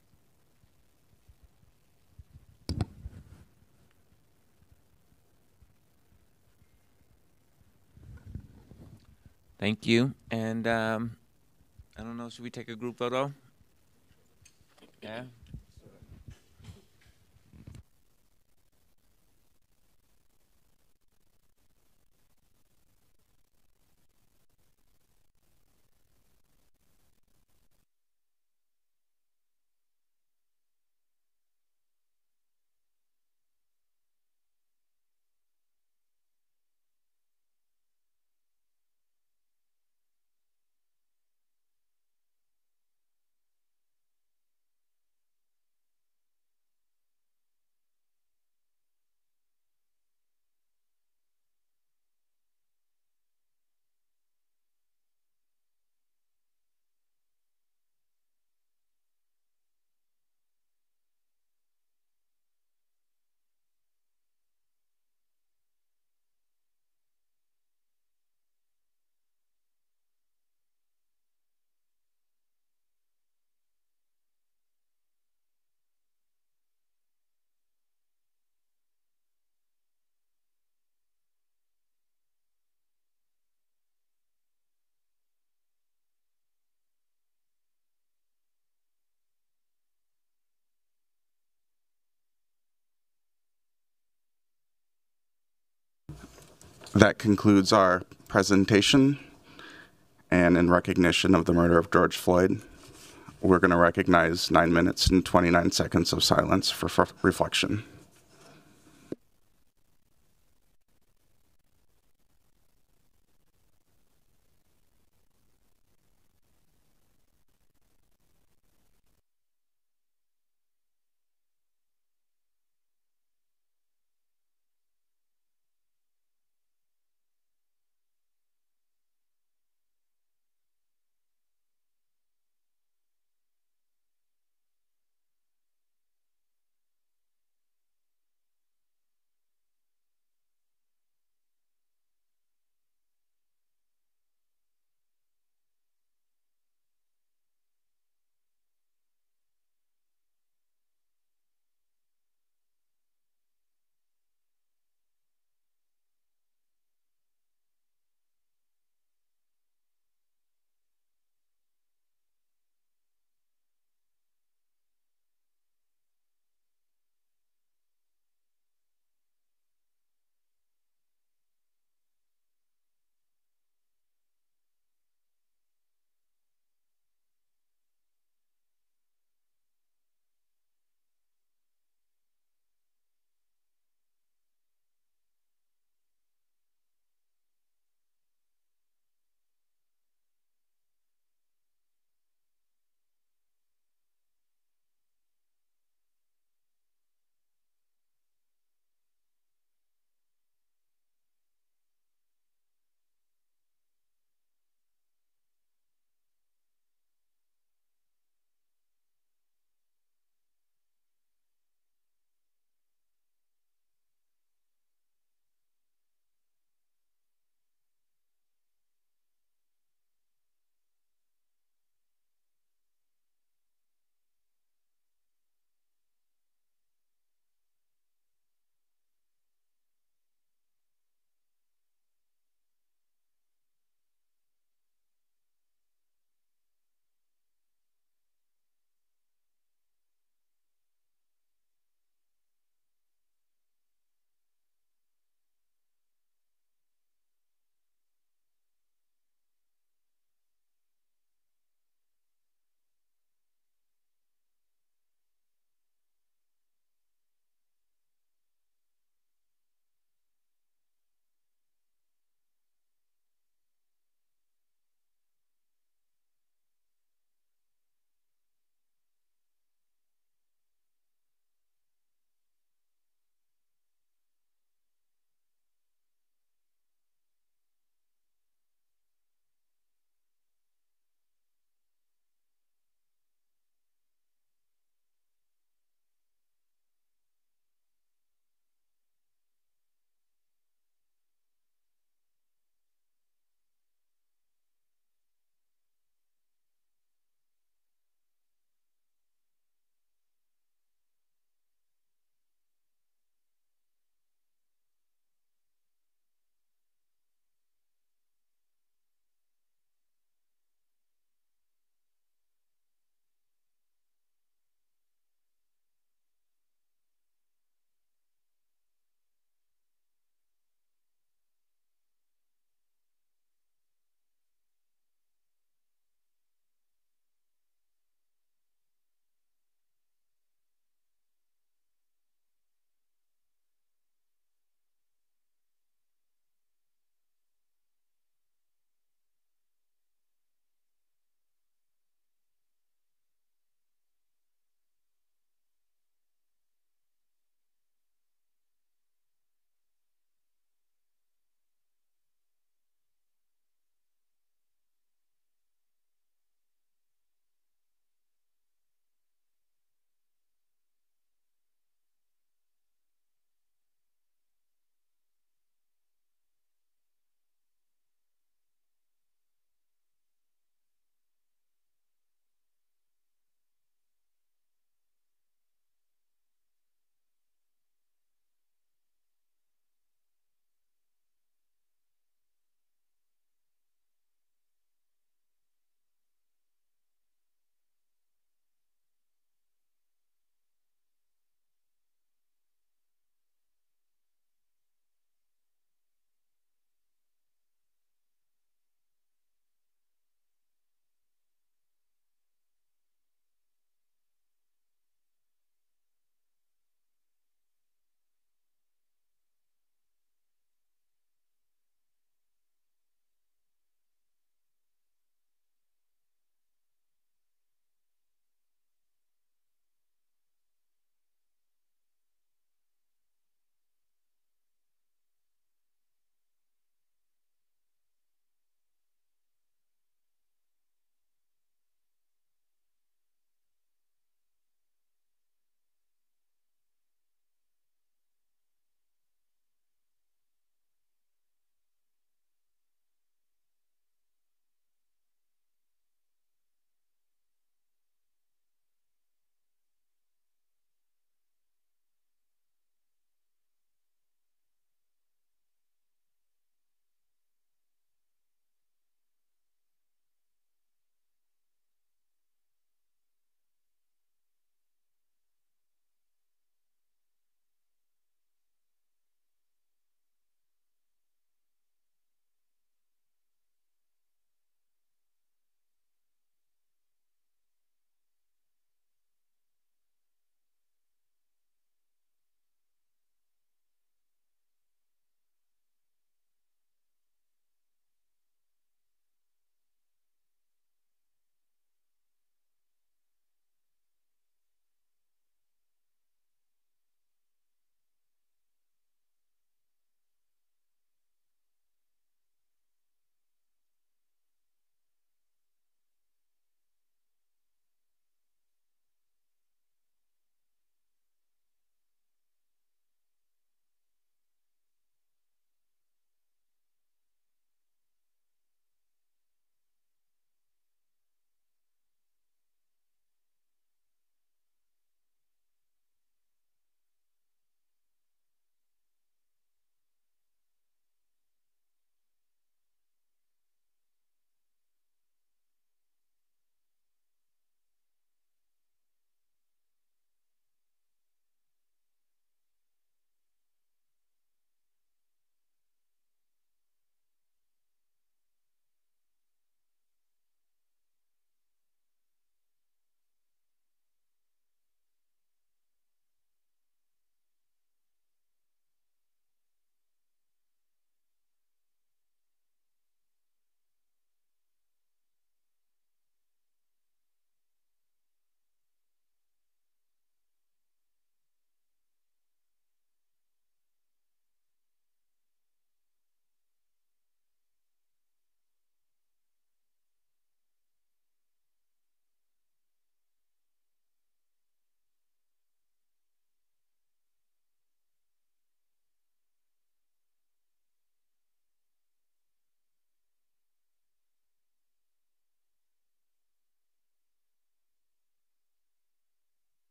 Thank you. And I don't know, should we take a group photo? Yeah. That concludes our presentation. And in recognition of the murder of George Floyd, we're going to recognize 9 minutes and 29 seconds of silence for reflection.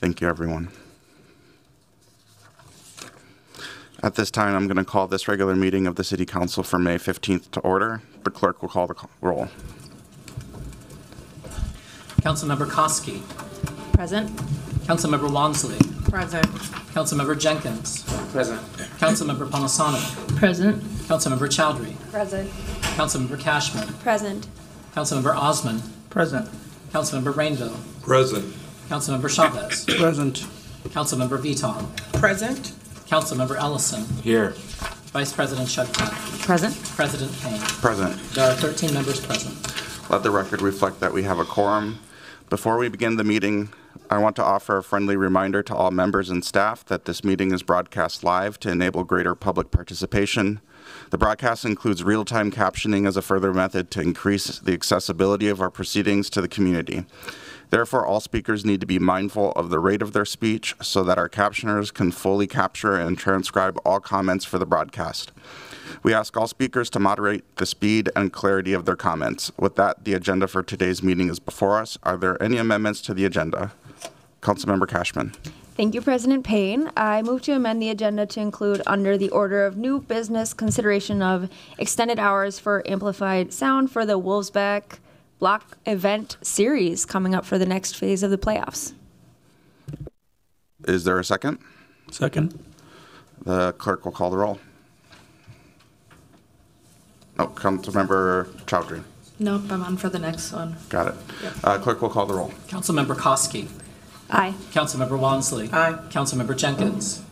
Thank you, everyone. At this time, I'm going to call this regular meeting of the City Council for May 15th to order. The clerk will call the roll. Councilmember Koski. Present. Councilmember Wansley. Present. Councilmember Jenkins. Present. Councilmember Palmisano. Present. Councilmember Chowdhury. Present. Councilmember Cashman. Present. Councilmember Osman. Present. Councilmember Rainville. Present. Councilmember Chavez. Present. Councilmember Vital. Present. Councilmember Ellison. Here. Vice President Shugtai. Present. President Payne. Present. There are 13 members present. Let the record reflect that we have a quorum. Before we begin the meeting, I want to offer a friendly reminder to all members and staff that this meeting is broadcast live to enable greater public participation. The broadcast includes real-time captioning as a further method to increase the accessibility of our proceedings to the community. Therefore, all speakers need to be mindful of the rate of their speech so that our captioners can fully capture and transcribe all comments for the broadcast. We ask all speakers to moderate the speed and clarity of their comments. With that, the agenda for today's meeting is before us. Are there any amendments to the agenda? Councilmember Cashman. Thank you, President Payne. I move to amend the agenda to include under the order of new business consideration of extended hours for amplified sound for the Wolfsback Block event series coming up for the next phase of the playoffs. Is there a second? Second. The clerk will call the roll. Oh, Councilmember Chowdhury. Nope, I'm on for the next one. Got it. Yep. Clerk will call the roll. Councilmember Koski. Aye. Councilmember Wansley. Aye. Councilmember Jenkins.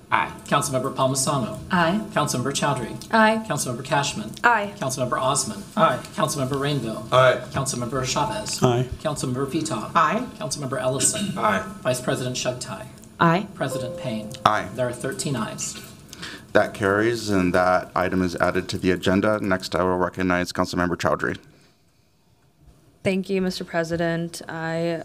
Aye. Councilmember Palmisano. Aye. Councilmember Chowdhury. Aye. Councilmember Cashman. Aye. Councilmember Osman. Aye. Councilmember Rainville. Aye. Councilmember Chavez. Aye. Councilmember Vital. Aye. Councilmember Ellison. Aye. Vice President Shugtai. Aye. President Payne. Aye. There are 13 ayes. That carries, and that item is added to the agenda. Next, I will recognize Councilmember Chowdhury. Thank you, Mr. President. I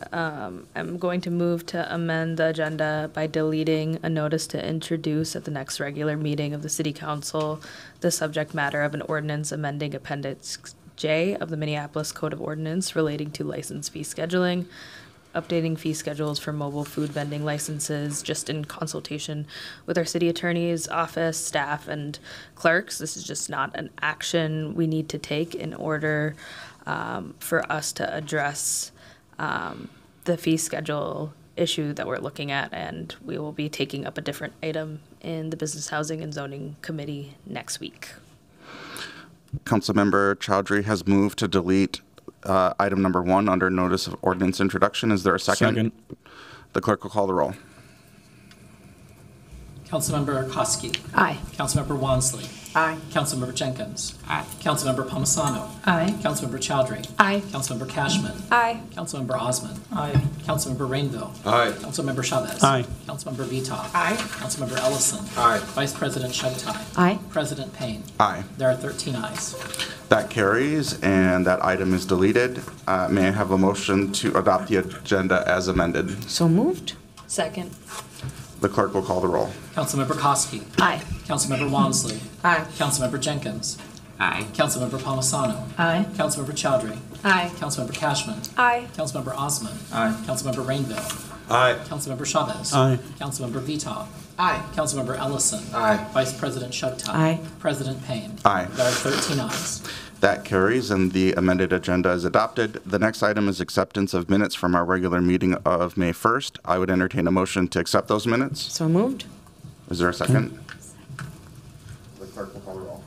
am going to move to amend the agenda by deleting a notice to introduce at the next regular meeting of the City Council the subject matter of an ordinance amending Appendix J of the Minneapolis Code of Ordinance relating to license fee scheduling, updating fee schedules for mobile food vending licenses, just in consultation with our city attorney's office, staff, and clerks. This is just not an action we need to take in order for us to address the fee schedule issue that we're looking at, and we will be taking up a different item in the Business, Housing, and Zoning Committee next week. Councilmember Chowdhury has moved to delete item number 1 under notice of ordinance introduction. Is there a second? Second. The clerk will call the roll. Councilmember Koski. Aye. Councilmember Wansley. Aye. Councilmember Jenkins. Aye. Councilmember Palmisano. Aye. Councilmember Chowdhury. Aye. Councilmember Cashman. Aye. Councilmember Osman. Aye. Councilmember Rainville. Aye. Councilmember Chavez. Aye. Councilmember Vital. Aye. Councilmember Ellison. Aye. Vice President Shugtai. Aye. President Payne. Aye. There are 13 ayes. That carries, and that item is deleted. May I have a motion to adopt the agenda as amended? So moved. Second. The clerk will call the roll. Councilmember Koski. Aye. Councilmember Wansley. Aye. Councilmember Jenkins. Aye. Councilmember Palmisano. Aye. Councilmember Chowdhury. Aye. Councilmember Cashman. Aye. Councilmember Osman. Aye. Councilmember Rainville. Aye. Councilmember Chavez. Aye. Councilmember Vital. Aye. Councilmember Ellison. Aye. Vice President Shugtai. Aye. President Payne. Aye. There are 13 ayes. That carries, and the amended agenda is adopted. The next item is acceptance of minutes from our regular meeting of May 1st. I would entertain a motion to accept those minutes. So moved. Is there a second? The clerk will call the roll.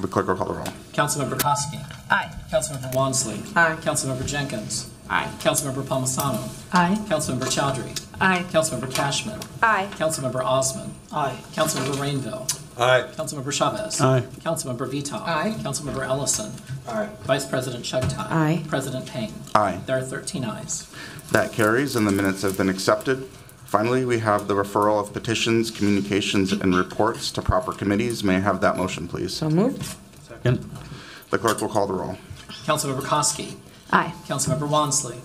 The clerk will call the roll. Councilmember Koski. Aye. Councilmember Wansley. Aye. Councilmember Jenkins. Aye. Councilmember Palmisano. Aye. Councilmember Chowdhury. Aye. Councilmember Cashman. Aye. Councilmember Osman. Aye. Councilmember Rainville. Aye. Councilmember Chavez. Aye. Councilmember Vital. Aye. Councilmember Ellison. Aye. Vice President Shugtai. Aye. President Payne. Aye. There are 13 ayes. That carries, and the minutes have been accepted. Finally, we have the referral of petitions, communications, and reports to proper committees. May I have that motion, please? So moved. Second. The clerk will call the roll. Councilmember Koski. Aye. Councilmember Wansley.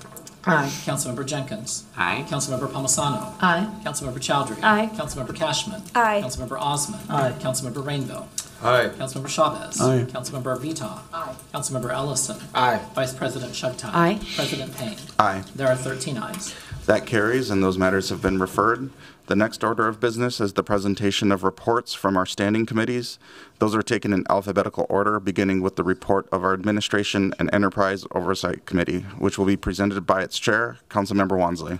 Aye. Councilmember Jenkins. Aye. Councilmember Palmisano. Aye. Councilmember Chowdhury. Aye. Councilmember Cashman. Aye. Councilmember Osman. Aye. Councilmember Rainville. Aye. Councilmember Chavez. Aye. Councilmember Vital. Aye. Councilmember Ellison. Aye. Vice President Shugtai. Aye. President Payne. Aye. There are 13 ayes. That carries, and those matters have been referred. The next order of business is the presentation of reports from our standing committees. Those are taken in alphabetical order, beginning with the report of our Administration and Enterprise Oversight Committee, which will be presented by its chair, Councilmember Wansley.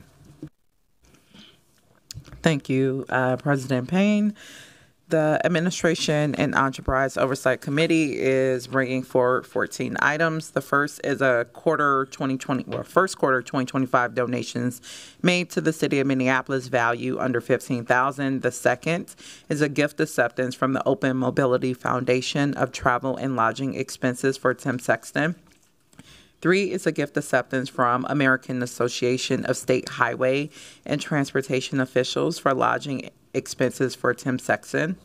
Thank you, President Payne. The Administration and Enterprise Oversight Committee is bringing forward 14 items. The first is first quarter 2025 donations made to the City of Minneapolis, value under $15,000. The second is a gift acceptance from the Open Mobility Foundation of travel and lodging expenses for Tim Sexton. 3 is a gift acceptance from American Association of State Highway and Transportation Officials for lodging expenses for Tim Sexton.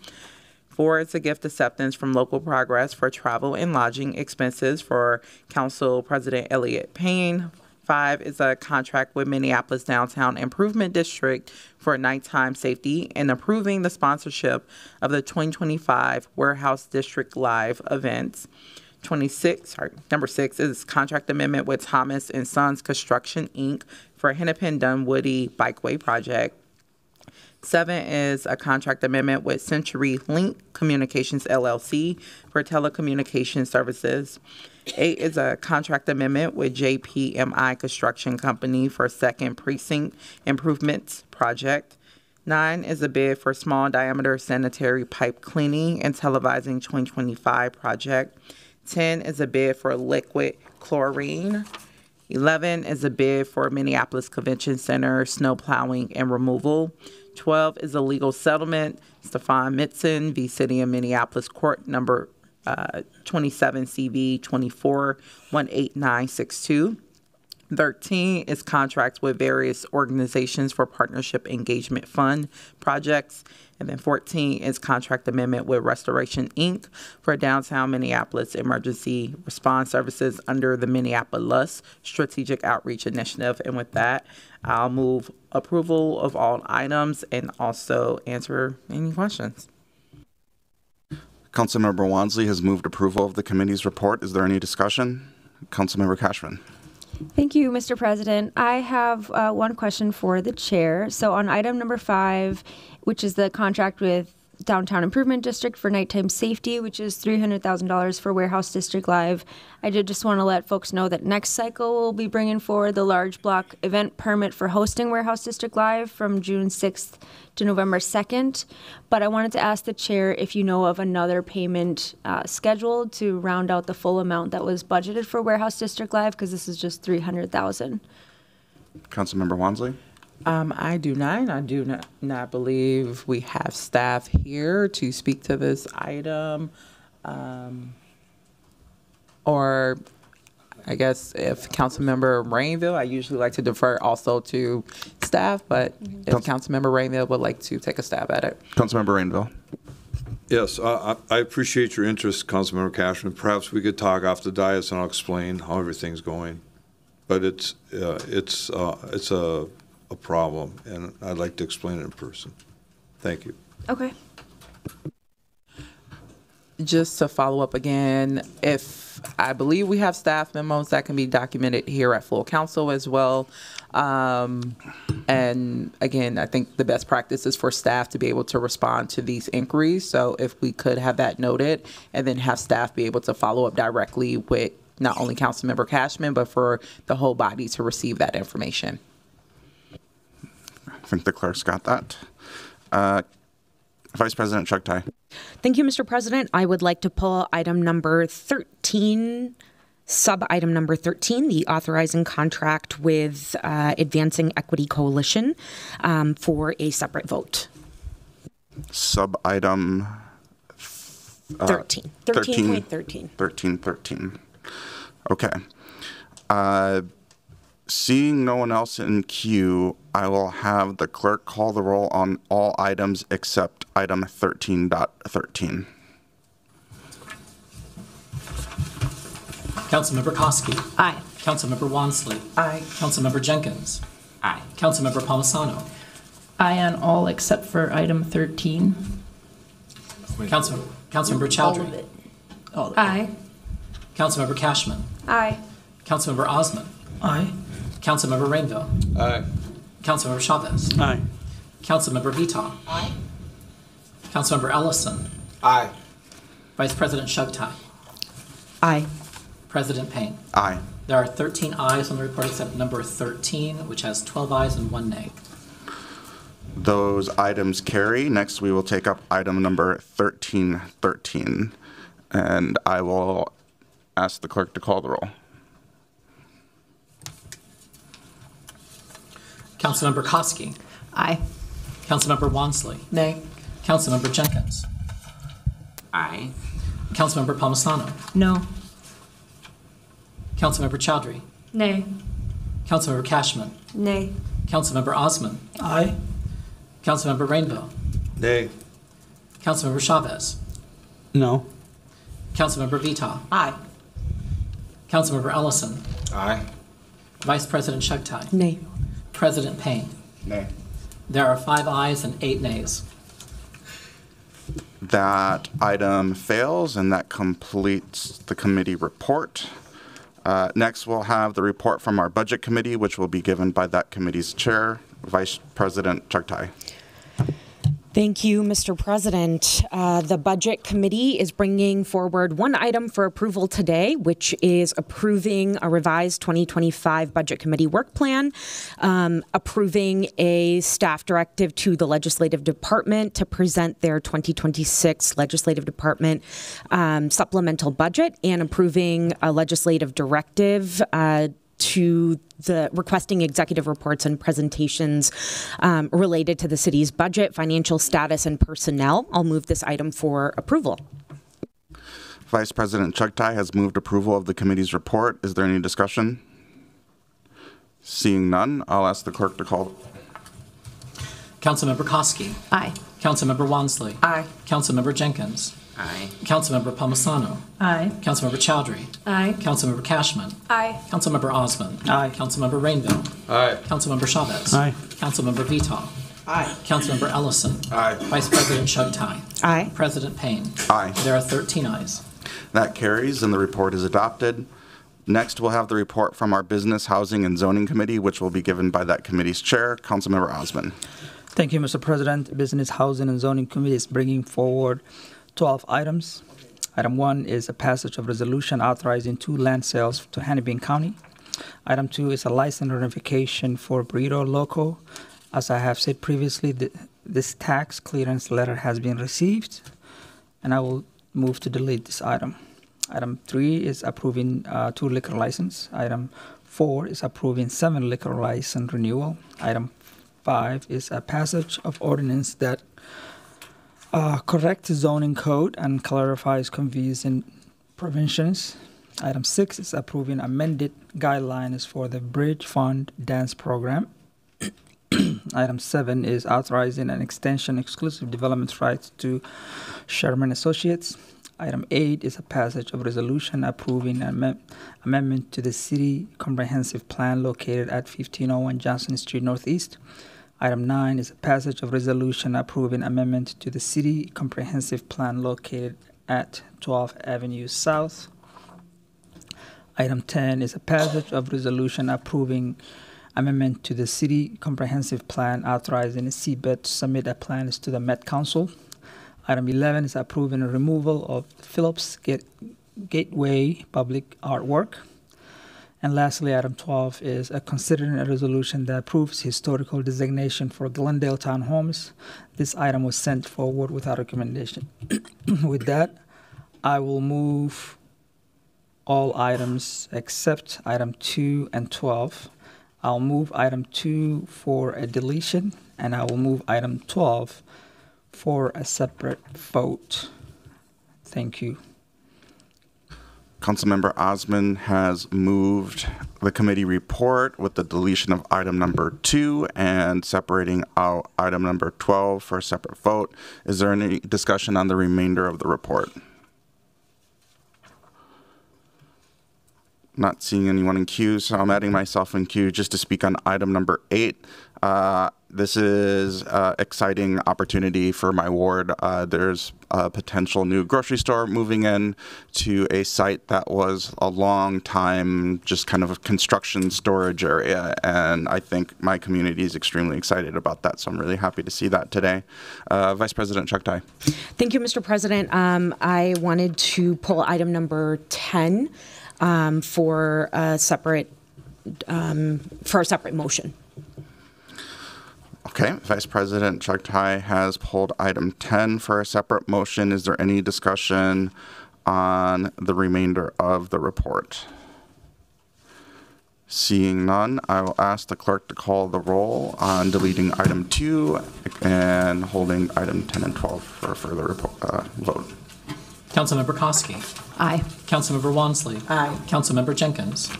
4 is a gift acceptance from Local Progress for travel and lodging expenses for Council President Elliott Payne. 5 is a contract with Minneapolis Downtown Improvement District for nighttime safety and approving the sponsorship of the 2025 Warehouse District Live events. Number 6 is contract amendment with Thomas & Sons Construction, Inc. for Hennepin Dunwoody Bikeway Project. 7 is a contract amendment with Century Link Communications, LLC for telecommunication services. 8 is a contract amendment with JPMI Construction Company for Second Precinct Improvements Project. 9 is a bid for small diameter sanitary pipe cleaning and televising 2025 project. 10 is a bid for liquid chlorine. 11 is a bid for Minneapolis Convention Center snow plowing and removal. 12 is a legal settlement, Stefan Mitzen v. City of Minneapolis Court number 27 CV 24-18962. 13 is contracts with various organizations for Partnership Engagement Fund projects. And then 14 is contract amendment with Restoration, Inc. for downtown Minneapolis emergency response services under the Minneapolis Strategic Outreach Initiative. And with that, I'll move approval of all items and also answer any questions. Councilmember Wansley has moved approval of the committee's report. Is there any discussion? Councilmember Cashman. Thank you, Mr. President. I have one question for the chair. So on item number 5, which is the contract with Downtown Improvement District for nighttime safety, which is $300,000 for Warehouse District Live, I did just want to let folks know that next cycle we'll be bringing forward the large block event permit for hosting Warehouse District Live from June 6th to November 2nd. But I wanted to ask the chair if you know of another payment scheduled to round out the full amount that was budgeted for Warehouse District Live, because this is just $300,000. Councilmember Wansley. I do not. And I do not believe we have staff here to speak to this item. Or I guess if Councilmember Rainville, I usually like to defer also to staff, but if Councilmember Rainville would like to take a stab at it. Councilmember Rainville. Yes, I appreciate your interest, Councilmember Cashman. Perhaps we could talk off the dais and I'll explain how everything's going. But it's a problem, and I'd like to explain it in person. Thank you. Okay. Just to follow up again, if I believe we have staff memos that can be documented here at full council as well. And again, I think the best practice is for staff to be able to respond to these inquiries. So if we could have that noted and then have staff be able to follow up directly with not only Councilmember Cashman, but for the whole body to receive that information. I think the clerk's got that. Vice President Chugtai. Thank you, Mr. President. I would like to pull item number 13, sub-item number 13, the authorizing contract with Advancing Equity Coalition for a separate vote. Sub-item 13. 13.13. 13.13. Okay. Seeing no one else in queue, I will have the clerk call the roll on all items except item 13.13. Councilmember Koski. Aye. Councilmember Wansley. Aye. Councilmember Jenkins. Aye. Councilmember Palmisano. Aye on all except for item 13. Councilmember Chowdhury. All of it. Aye. Councilmember Cashman. Aye. Councilmember Osmond. Aye. Councilmember Rainville. Aye. Councilmember Chavez. Aye. Councilmember Vita. Aye. Councilmember Ellison. Aye. Vice President Shughtai. Aye. President Payne. Aye. There are 13 ayes on the report except number 13, which has 12 ayes and 1 nay. Those items carry. Next, we will take up item number 1313. And I will ask the clerk to call the roll. Councilmember Koski. Aye. Councilmember Wansley. Nay. Councilmember Jenkins. Aye. Councilmember Palmisano. No. Councilmember Chowdhury. Nay. Councilmember Cashman. Nay. Councilmember Osman. Aye. Councilmember Rainville. Nay. Councilmember Chavez. No. Councilmember Vita. Aye. Councilmember Ellison. Aye. Vice President Shughtai. Nay. President Payne. Nay. There are 5 ayes and 8 nays. That item fails, and that completes the committee report. Next, we'll have the report from our Budget Committee, which will be given by that committee's chair, Vice President Shughtai. Thank you, Mr. President. The Budget Committee is bringing forward one item for approval today, which is approving a revised 2025 Budget Committee work plan, approving a staff directive to the Legislative Department to present their 2026 Legislative Department supplemental budget, and approving a legislative directive to the requesting executive reports and presentations related to the city's budget, financial status, and personnel. I'll move this item for approval. Vice President Shughtai has moved approval of the committee's report. Is there any discussion? Seeing none, I'll ask the clerk to call. Councilmember Koski. Aye. Councilmember Wansley. Aye. Councilmember Jenkins. Aye. Councilmember Palmisano. Aye. Councilmember Chowdhury. Aye. Councilmember Cashman. Aye. Councilmember Osman. Aye. Councilmember Rainville. Aye. Councilmember Chavez. Aye. Councilmember Vita. Aye. Councilmember Ellison. Aye. Vice President Shughtai. Aye. President Payne. Aye. There are 13 ayes. That carries, and the report is adopted. Next, we'll have the report from our Business, Housing, and Zoning Committee, which will be given by that committee's chair, Councilmember Osman. Thank you, Mr. President. Business, Housing, and Zoning Committee is bringing forward 12 items. Item 1 is a passage of resolution authorizing 2 land sales to Hennepin County. Item 2 is a license notification for Burrito Loco. As I have said previously, this tax clearance letter has been received, and I will move to delete this item. Item 3 is approving 2 liquor license. Item 4 is approving 7 liquor license renewal. Item 5 is a passage of ordinance that corrects zoning code and clarifies confusing provisions. Item 6 is approving amended guidelines for the Bridge Fund Dance Program. Item 7 is authorizing an extension exclusive development rights to Sherman Associates. Item 8 is a passage of resolution approving amendment to the city comprehensive plan located at 1501 Johnson Street Northeast. Item 9 is a passage of resolution approving amendment to the city comprehensive plan located at 12th Avenue South. Item 10 is a passage of resolution approving amendment to the city comprehensive plan authorizing the seabed to submit a plans to the Met Council. Item 11 is approving a removal of Phillips Gateway public artwork. And lastly, item 12 is considering a resolution that approves historical designation for Glendale Townhomes. This item was sent forward without recommendation. With that, I will move all items except item 2 and 12. I'll move item 2 for a deletion, and I will move item 12 for a separate vote. Thank you. Councilmember Osman has moved the committee report with the deletion of item number 2 and separating out item number 12 for a separate vote. Is there any discussion on the remainder of the report? Not seeing anyone in queue, so I'm adding myself in queue just to speak on item number 8. This is an exciting opportunity for my ward. There's a potential new grocery store moving in to a site that was a long time just kind of a construction storage area, and I think my community is extremely excited about that, so I'm really happy to see that today. Vice President Chuck Tai. Thank you, Mr. President. I wanted to pull item number 10 for a separate motion. Okay, Vice President Chuck Tai has pulled item 10 for a separate motion. Is there any discussion on the remainder of the report? Seeing none, I will ask the clerk to call the roll on deleting item 2 and holding item 10 and 12 for a further vote. Councilmember Koski. Aye. Councilmember Wansley. Aye. Councilmember Jenkins.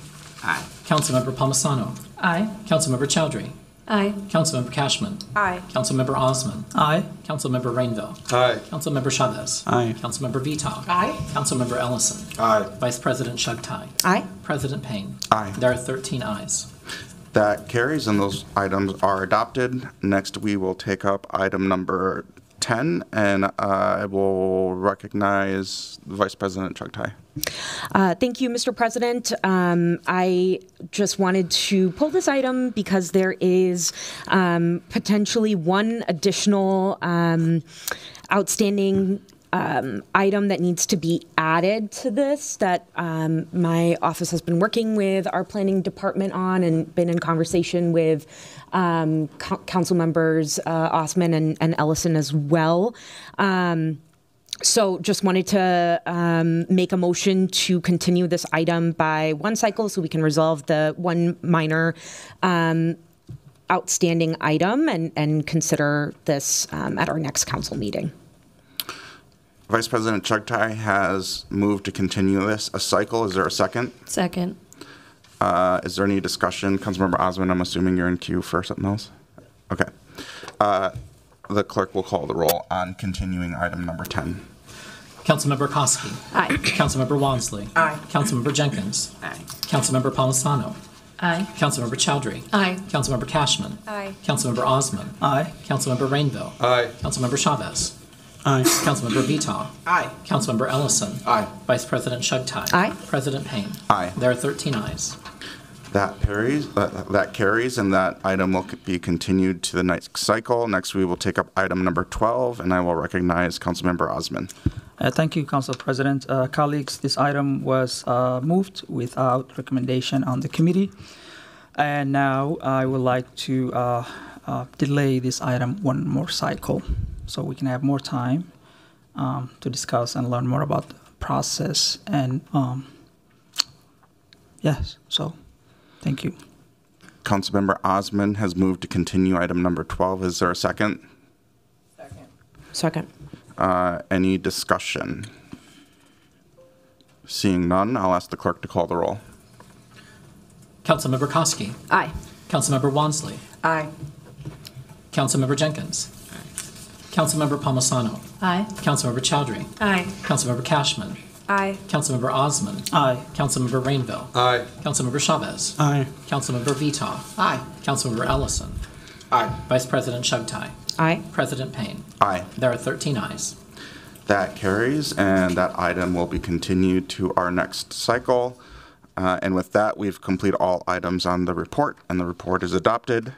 Aye. Councilmember Palmisano. Aye. Councilmember Chowdhury. Aye. Councilmember Cashman. Aye. Councilmember Osman. Aye. Councilmember Rainville. Aye. Councilmember Chavez. Aye. Councilmember Vita. Aye. Councilmember Ellison. Aye. Vice President Chuck Tai. Aye. President Payne. Aye. There are 13 ayes. That carries, and those items are adopted. Next, we will take up item number 10, and I will recognize Vice President Chuck Tai. Thank you, Mr. President. I just wanted to pull this item because there is potentially one additional outstanding item that needs to be added to this that my office has been working with our planning department on and been in conversation with council members Osman and Ellison as well. So just wanted to make a motion to continue this item by one cycle so we can resolve the one minor outstanding item and consider this at our next council meeting. Vice President Chuck Tai has moved to continue this a cycle. Is there a second? Second. Is there any discussion? Councilmember Osman, I'm assuming you're in queue for something else? Okay. The clerk will call the roll on continuing item number 10. Councilmember Koski. Aye. Councilmember Wansley. Aye. Councilmember Jenkins. Aye. Councilmember Palmisano. Aye. Councilmember Chowdhury. Aye. Councilmember Cashman. Aye. Councilmember Osman. Aye. Councilmember Rainville. Aye. Councilmember Chavez. Aye. Councilmember Vita. Aye. Councilmember Ellison. Aye. Vice President Chuck Tai. Aye. President Payne. Aye. There are 13 ayes. That carries, and that item will be continued to the next cycle. Next, we will take up item number 12, and I will recognize Councilmember Osman. Thank you, Council President. Colleagues, this item was moved without recommendation on the committee. And now I would like to delay this item one more cycle so we can have more time to discuss and learn more about the process. And yes, so thank you. Councilmember Osman has moved to continue item number 12. Is there a second? Second. Any discussion? Seeing none, I'll ask the clerk to call the roll. Councilmember Koski. Aye. Councilmember Wansley. Aye. Councilmember Jenkins. Councilmember Palmisano. Aye. Councilmember Chowdhury. Aye. Councilmember Cashman. Aye. Councilmember Osman. Aye. Councilmember Rainville. Aye. Councilmember Chavez. Aye. Councilmember Vita. Aye. Councilmember Ellison. Aye. Vice President Chuck Tai. Aye. President Payne. Aye. There are 13 ayes. That carries, and that item will be continued to our next cycle. And with that, we've completed all items on the report, and the report is adopted.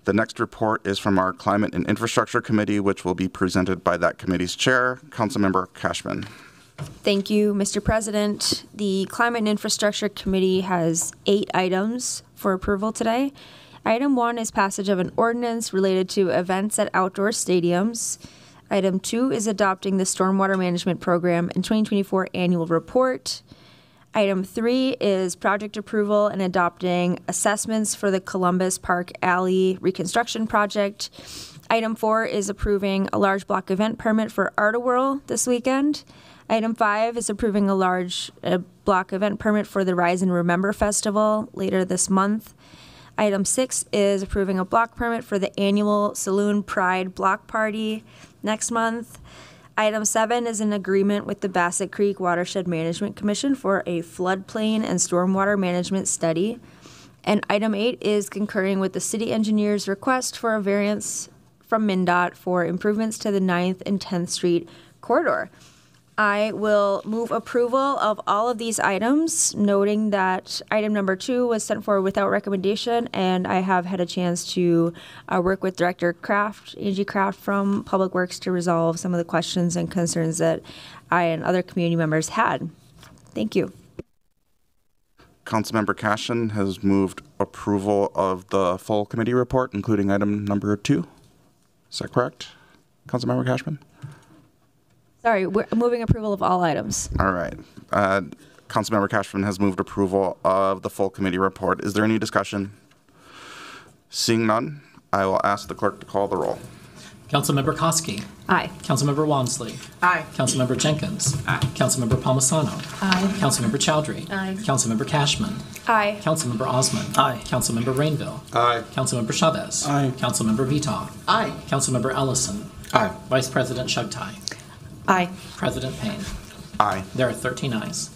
The next report is from our Climate and Infrastructure Committee, which will be presented by that committee's chair, Councilmember Cashman. Thank you, Mr. President. The Climate and Infrastructure Committee has 8 items for approval today. Item 1 is passage of an ordinance related to events at outdoor stadiums. Item 2 is adopting the Stormwater Management Program and 2024 Annual Report. Item 3 is project approval and adopting assessments for the Columbus Park Alley reconstruction project. Item 4 is approving a large block event permit for Art-A-Whirl this weekend. Item 5 is approving a large block event permit for the Rise and Remember Festival later this month. Item 6 is approving a block permit for the annual Saloon Pride Block Party next month. Item 7 is an agreement with the Bassett Creek Watershed Management Commission for a floodplain and stormwater management study. And item 8 is concurring with the city engineer's request for a variance from MnDOT for improvements to the 9th and 10th Street corridor. I will move approval of all of these items, noting that item number 2 was sent forward without recommendation, and I have had a chance to work with Director Kraft, Angie Kraft from Public Works to resolve some of the questions and concerns that I and other community members had. Thank you. Councilmember Cashin has moved approval of the full committee report, including item number 2. Is that correct, Councilmember Cashman? Sorry, we're moving approval of all items. All right. Councilmember Cashman has moved approval of the full committee report. Is there any discussion? Seeing none, I will ask the clerk to call the roll. Councilmember Koski. Aye. Councilmember Walmsley. Aye. Councilmember Jenkins. Aye. Councilmember Palmisano. Aye. Councilmember Chowdhury. Aye. Councilmember Cashman. Aye. Councilmember Osman. Aye. Councilmember Rainville. Aye. Councilmember Chavez. Aye. Councilmember Vita. Aye. Councilmember Ellison. Aye. Vice President Shugtai. Aye. President Payne. Aye. There are 13 ayes.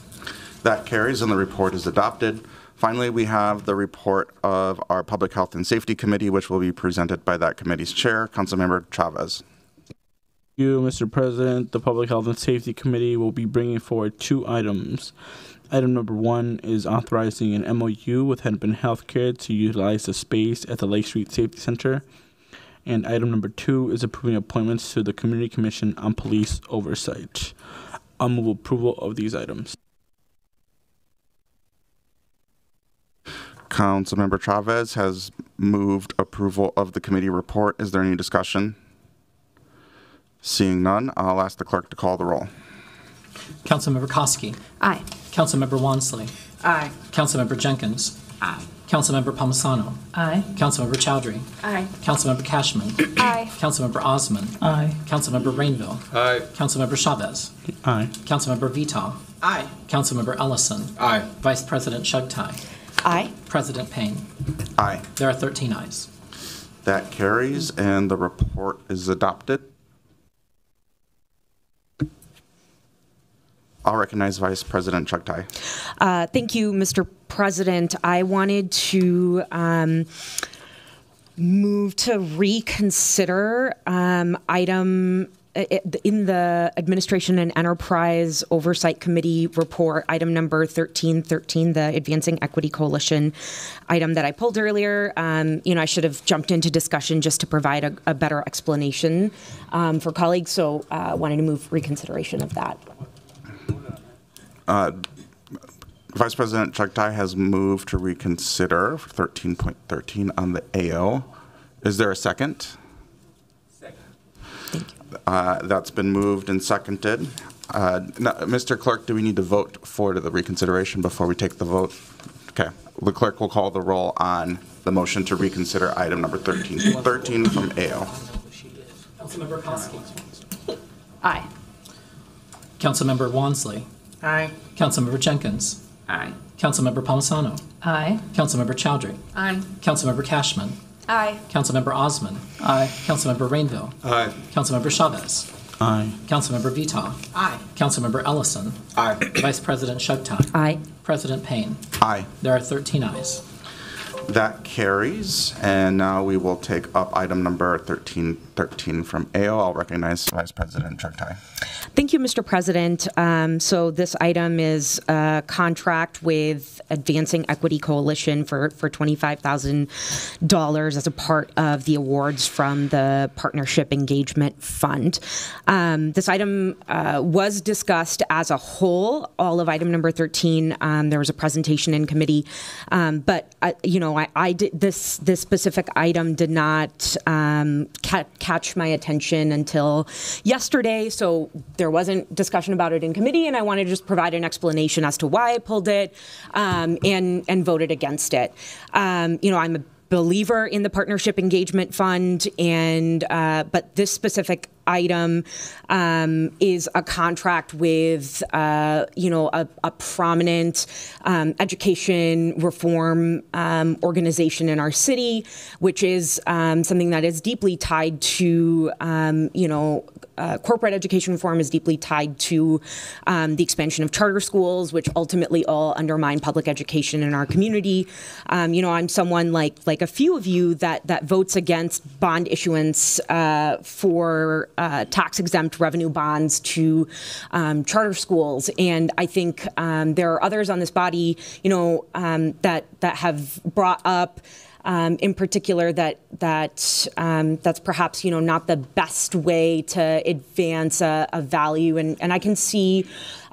That carries and the report is adopted. Finally, we have the report of our Public Health and Safety Committee, which will be presented by that committee's chair, Councilmember Chavez. Thank you, Mr. President. The Public Health and Safety Committee will be bringing forward 2 items. Item number 1 is authorizing an MOU with Hennepin Healthcare to utilize the space at the Lake Street Safety Center. And item number 2 is approving appointments to the Community Commission on Police Oversight. I'll move approval of these items. Councilmember Chavez has moved approval of the committee report. Is there any discussion? Seeing none, I'll ask the clerk to call the roll. Councilmember Koski. Aye. Councilmember Walmsley. Aye. Councilmember Jenkins. Aye. Councilmember Palmisano. Aye. Councilmember Chowdhury. Aye. Councilmember Cashman. Aye. Councilmember Osman. Aye. Councilmember Rainville. Aye. Councilmember Chavez. Aye. Councilmember Vita. Aye. Councilmember Ellison. Aye. Vice President Shugtai. Aye. President Payne. Aye. There are 13 ayes. That carries and the report is adopted. I'll recognize Vice President Shugtai. Thank you, Mr. President. I wanted to move to reconsider item in the Administration and Enterprise Oversight Committee report, item number 1313, the Advancing Equity Coalition item that I pulled earlier. I should have jumped into discussion just to provide a better explanation for colleagues, so I wanted to move reconsideration of that. Vice President Shugtai has moved to reconsider 13.13 on the AO. Is there a second? Second. Thank you. That's been moved and seconded. Now, Mr. Clerk, do we need to vote for the reconsideration before we take the vote? Okay. The clerk will call the roll on the motion to reconsider item number 1313 from AO. Councilmember Koski. Aye. Councilmember Walmsley. Aye. Councilmember Jenkins. Aye. Councilmember Palmisano. Aye. Councilmember Chowdhury. Aye. Councilmember Cashman. Aye. Councilmember Osman. Aye. Councilmember Rainville. Aye. Councilmember Chavez. Aye. Councilmember Vita. Aye. Councilmember Ellison. Aye. Vice President Shugtai. Aye. President Payne. Aye. There are 13 ayes. That carries, and now we will take up item number 1313 from AO. I'll recognize Vice President Shugtai. Thank you, Mr. President. So this item is a contract with Advancing Equity Coalition for $25,000 as a part of the awards from the Partnership Engagement Fund. This item was discussed as a whole, all of item number 13. There was a presentation in committee, but I did this specific item did not catch my attention until yesterday, so there wasn't discussion about it in committee, and I wanted to just provide an explanation as to why I pulled it and voted against it. I'm a believer in the Partnership Engagement Fund, and but this specific item is a contract with a prominent education reform organization in our city, which is something that is deeply tied to corporate education reform is deeply tied to the expansion of charter schools, which ultimately all undermine public education in our community. I'm someone like a few of you that votes against bond issuance for tax-exempt revenue bonds to charter schools, and I think there are others on this body, that have brought up. In particular, that's perhaps not the best way to advance a value, and I can see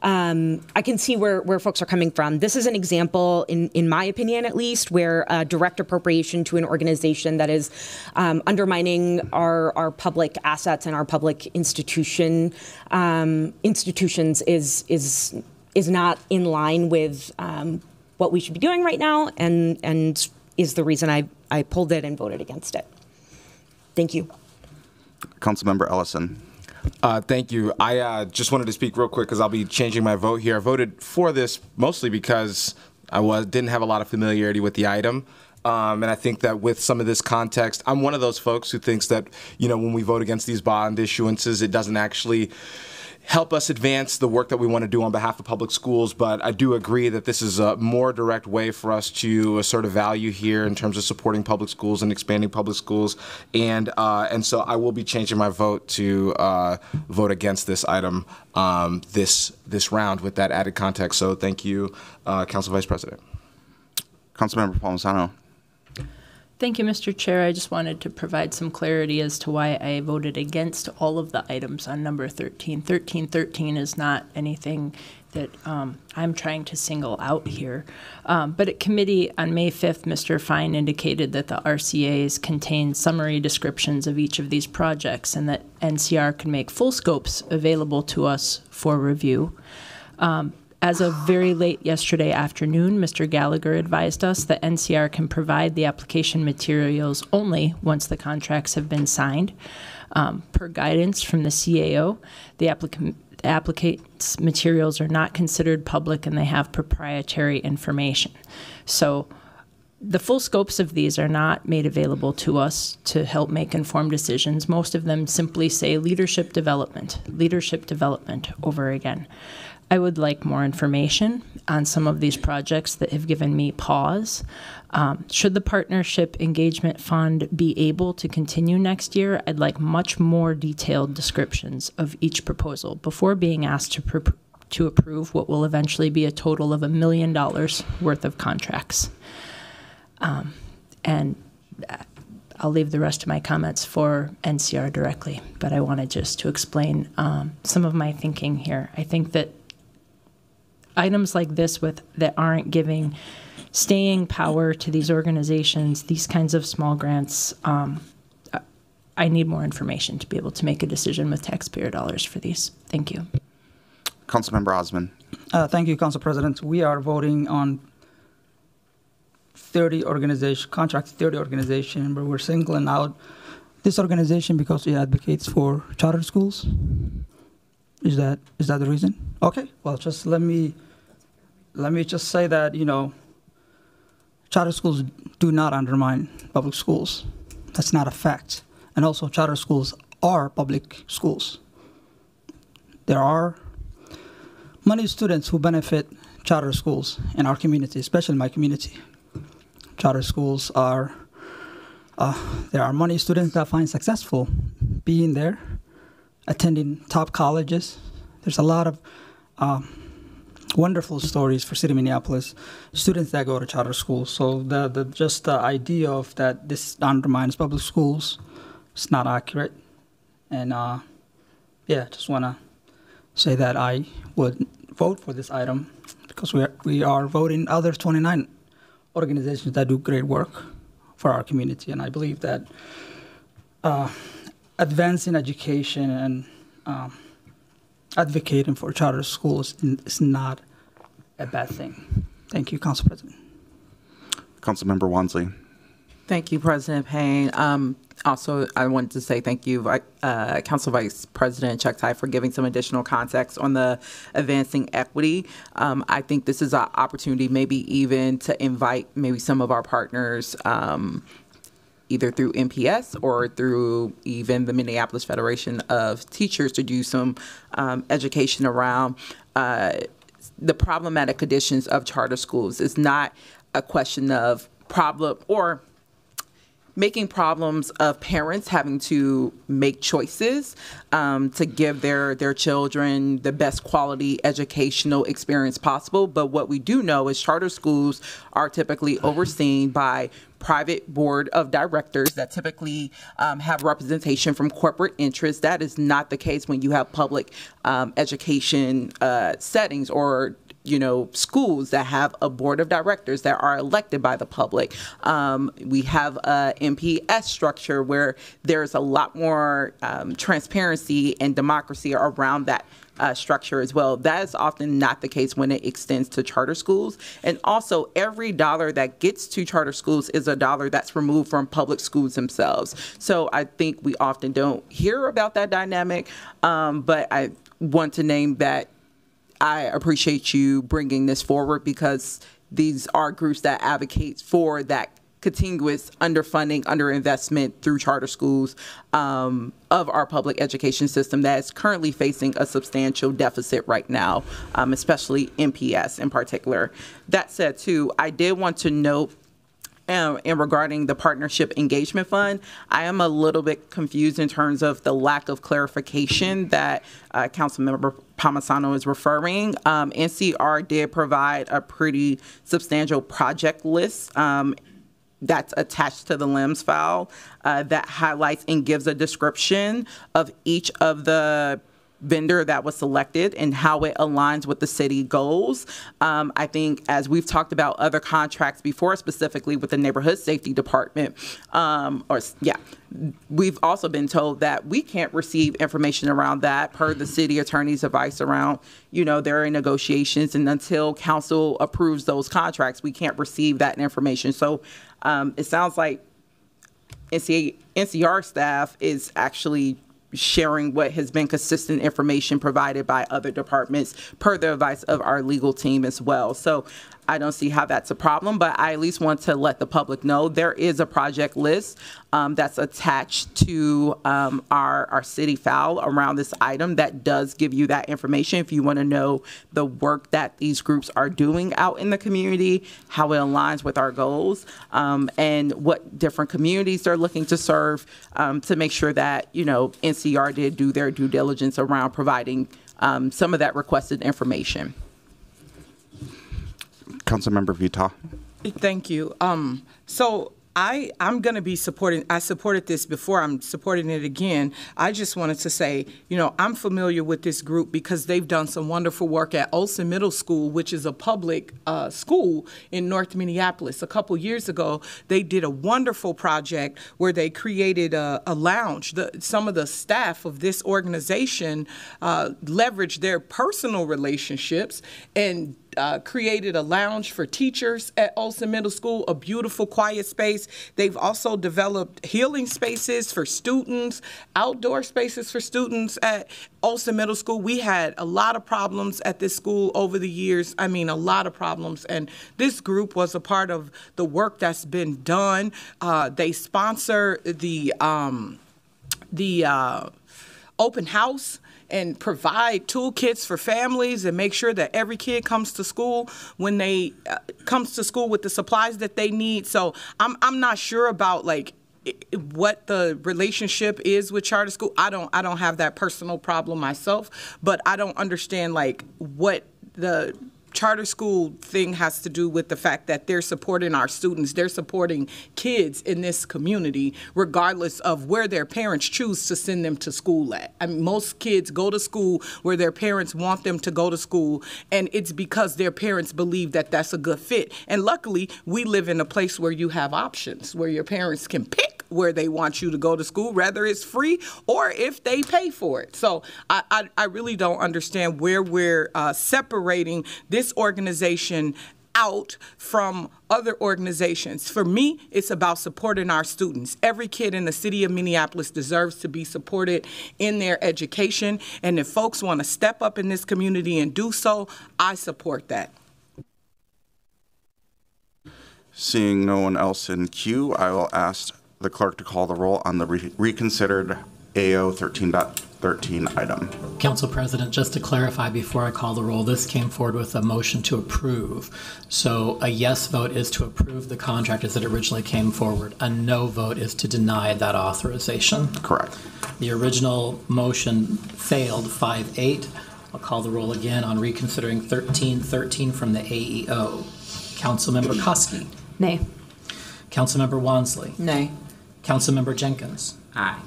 where folks are coming from. This is an example, in my opinion at least, where direct appropriation to an organization that is undermining our public assets and our public institutions is not in line with what we should be doing right now, and is the reason I pulled it and voted against it. Thank you. Councilmember Ellison. Thank you. I just wanted to speak real quick because I'll be changing my vote here. I voted for this mostly because I didn't have a lot of familiarity with the item. And I think that with some of this context, I'm one of those folks who thinks that, when we vote against these bond issuances, it doesn't actually help us advance the work that we want to do on behalf of public schools. But I do agree that this is a more direct way for us to assert a value here in terms of supporting public schools and expanding public schools. And so I will be changing my vote to vote against this item this round with that added context. So thank you, Council Vice President. Councilmember Palmisano. Thank you, Mr. Chair. I just wanted to provide some clarity as to why I voted against all of the items on number 13. 1313 is not anything that I'm trying to single out here. But at committee on May 5th, Mr. Fine indicated that the RCAs contain summary descriptions of each of these projects and that NCR can make full scopes available to us for review. As of very late yesterday afternoon, Mr. Gallagher advised us that NCR can provide the application materials only once the contracts have been signed. Per guidance from the CAO, the applicant's materials are not considered public and they have proprietary information. So the full scopes of these are not made available to us to help make informed decisions. Most of them simply say leadership development over again. I would like more information on some of these projects that have given me pause. Should the Partnership Engagement Fund be able to continue next year, I'd like much more detailed descriptions of each proposal before being asked to approve what will eventually be a total of $1 million worth of contracts. And I'll leave the rest of my comments for NCR directly, but I wanted just to explain some of my thinking here. I think that items like this that aren't giving staying power to these organizations, these kinds of small grants, I need more information to be able to make a decision with taxpayer dollars for these. Thank you. Councilmember Osman. Thank you, Council President. We are voting on 30 organization, contract 30 organization, but we're singling out this organization because it advocates for charter schools. Is that the reason? Okay. Well, just let me just say that charter schools do not undermine public schools. That's not a fact. And also, charter schools are public schools. There are many students who benefit charter schools in our community, especially my community. Charter schools are there are many students that find successful being there, attending top colleges. There's a lot of wonderful stories for City of Minneapolis, students that go to charter schools. So just the idea of that this undermines public schools is not accurate. And just want to say that I would vote for this item because we are voting other 29 organizations that do great work for our community. And I believe that advancing education and advocating for charter schools is not a bad thing. Thank you, Council President. Councilmember Wansley. Thank you, President Payne. Also, I wanted to say thank you, Council Vice President Chuck Ty, for giving some additional context on the advancing equity. I think this is an opportunity maybe even to invite maybe some of our partners either through MPS or through even the Minneapolis Federation of Teachers to do some education around the problematic conditions of charter schools. It's not a question of problem or making problems of parents having to make choices to give their children the best quality educational experience possible. But what we do know is charter schools are typically overseen by private board of directors that typically have representation from corporate interests. That is not the case when you have public education settings or schools that have a board of directors that are elected by the public. We have a MPS structure where there's a lot more transparency and democracy around that structure as well. That is often not the case when it extends to charter schools. And also, every dollar that gets to charter schools is a dollar that's removed from public schools themselves. So I think we often don't hear about that dynamic, but I want to name that I appreciate you bringing this forward because these are groups that advocate for that continuous underfunding, underinvestment through charter schools of our public education system that is currently facing a substantial deficit right now, especially MPS in particular. That said, too, I did want to note and regarding the Partnership Engagement Fund, I am a little bit confused in terms of the lack of clarification that Councilmember Palmisano is referring. NCR did provide a pretty substantial project list that's attached to the LIMS file that highlights and gives a description of each of the vendor that was selected and how it aligns with the city goals. I think as we've talked about other contracts before, specifically with the Neighborhood Safety Department, we've also been told that we can't receive information around that per the city attorney's advice around, they're in negotiations, and until council approves those contracts, we can't receive that information. So it sounds like NCR staff is actually sharing what has been consistent information provided by other departments per the advice of our legal team as well. So I don't see how that's a problem, but I at least want to let the public know there is a project list that's attached to our city file around this item that does give you that information if you want to know the work that these groups are doing out in the community, how it aligns with our goals, and what different communities they're looking to serve to make sure that, NCR did do their due diligence around providing some of that requested information. Councilmember Vita. Thank you. So I'm going to be supporting, I supported this before, I'm supporting it again. I just wanted to say, I'm familiar with this group because they've done some wonderful work at Olson Middle School, which is a public school in North Minneapolis. A couple years ago, they did a wonderful project where they created a lounge. Some of the staff of this organization leveraged their personal relationships and created a lounge for teachers at Olson Middle School, a beautiful, quiet space. They've also developed healing spaces for students, outdoor spaces for students at Olson Middle School. We had a lot of problems at this school over the years. I mean, a lot of problems. And this group was a part of the work that's been done. They sponsor the open house and provide toolkits for families and make sure that every kid comes to school when they comes to school with the supplies that they need. So I'm not sure about what the relationship is with charter school. I don't have that personal problem myself, but I don't understand what the charter school thing has to do with the fact that they're supporting our students. They're supporting kids in this community, regardless of where their parents choose to send them to school at. I mean, most kids go to school where their parents want them to go to school, and it's because their parents believe that that's a good fit. And luckily, we live in a place where you have options, where your parents can pick where they want you to go to school, whether it's free or if they pay for it. So I really don't understand where we're separating this organization out from other organizations. For me, it's about supporting our students. Every kid in the city of Minneapolis deserves to be supported in their education. And if folks want to step up in this community and do so, I support that. Seeing no one else in queue, I will ask the clerk to call the roll on the reconsidered AO 13.13 item. Council President, just to clarify before I call the roll, this came forward with a motion to approve. So a yes vote is to approve the contract as it originally came forward. A no vote is to deny that authorization. Correct. The original motion failed 5-8. I'll call the roll again on reconsidering 13.13 from the AEO. Councilmember Koski. Nay. Councilmember Wansley. Nay. Councilmember Jenkins. Aye.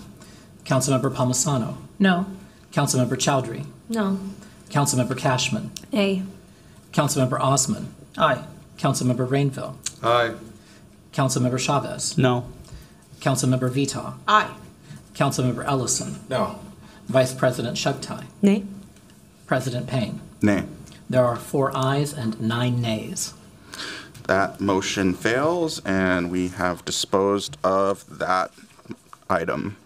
Councilmember Palmisano. No. Councilmember Chowdhury. No. Councilmember Cashman. Nay. Councilmember Osman. Aye. Councilmember Rainville. Aye. Councilmember Chavez. No. Councilmember Vita. Aye. Councilmember Ellison. No. Vice President Shugtai. Nay. President Payne. Nay. There are 4 ayes and 9 nays. That motion fails, and we have disposed of that item.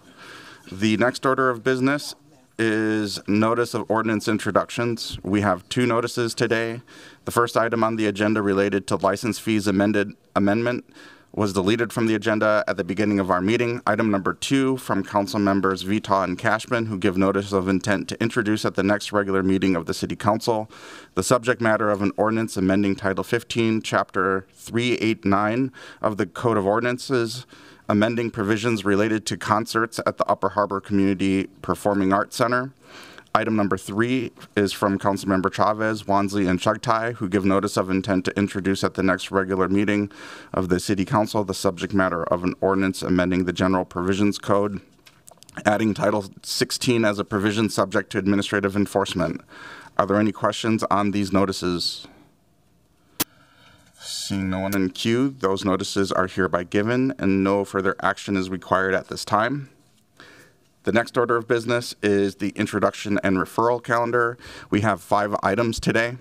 The next order of business is notice of ordinance introductions. We have 2 notices today. The first item on the agenda related to license fees amendment was deleted from the agenda at the beginning of our meeting. Item number 2 from council members Vita and Cashman, who give notice of intent to introduce at the next regular meeting of the City Council the subject matter of an ordinance amending Title 15, Chapter 389 of the Code of Ordinances, amending provisions related to concerts at the Upper Harbor Community Performing Arts Center. Item number 3 is from Councilmember Chavez, Wansley, and Chugtai, who give notice of intent to introduce at the next regular meeting of the City Council the subject matter of an ordinance amending the General Provisions Code, adding Title 16 as a provision subject to administrative enforcement. Are there any questions on these notices? Seeing no one in queue, those notices are hereby given, and no further action is required at this time. The next order of business is the introduction and referral calendar. We have 5 items today.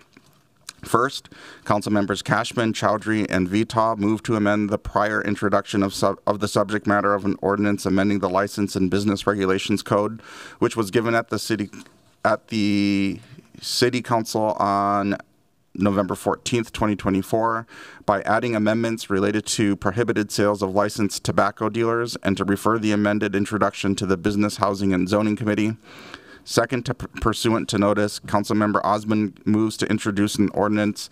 First, council members Cashman, Chowdhury, and Vita move to amend the prior introduction of the subject matter of an ordinance amending the License and Business Regulations Code, which was given at the City Council on November 14th, 2024, by adding amendments related to prohibited sales of licensed tobacco dealers, and to refer the amended introduction to the Business, Housing, and Zoning Committee. Second, pursuant to notice, Councilmember Osman moves to introduce an ordinance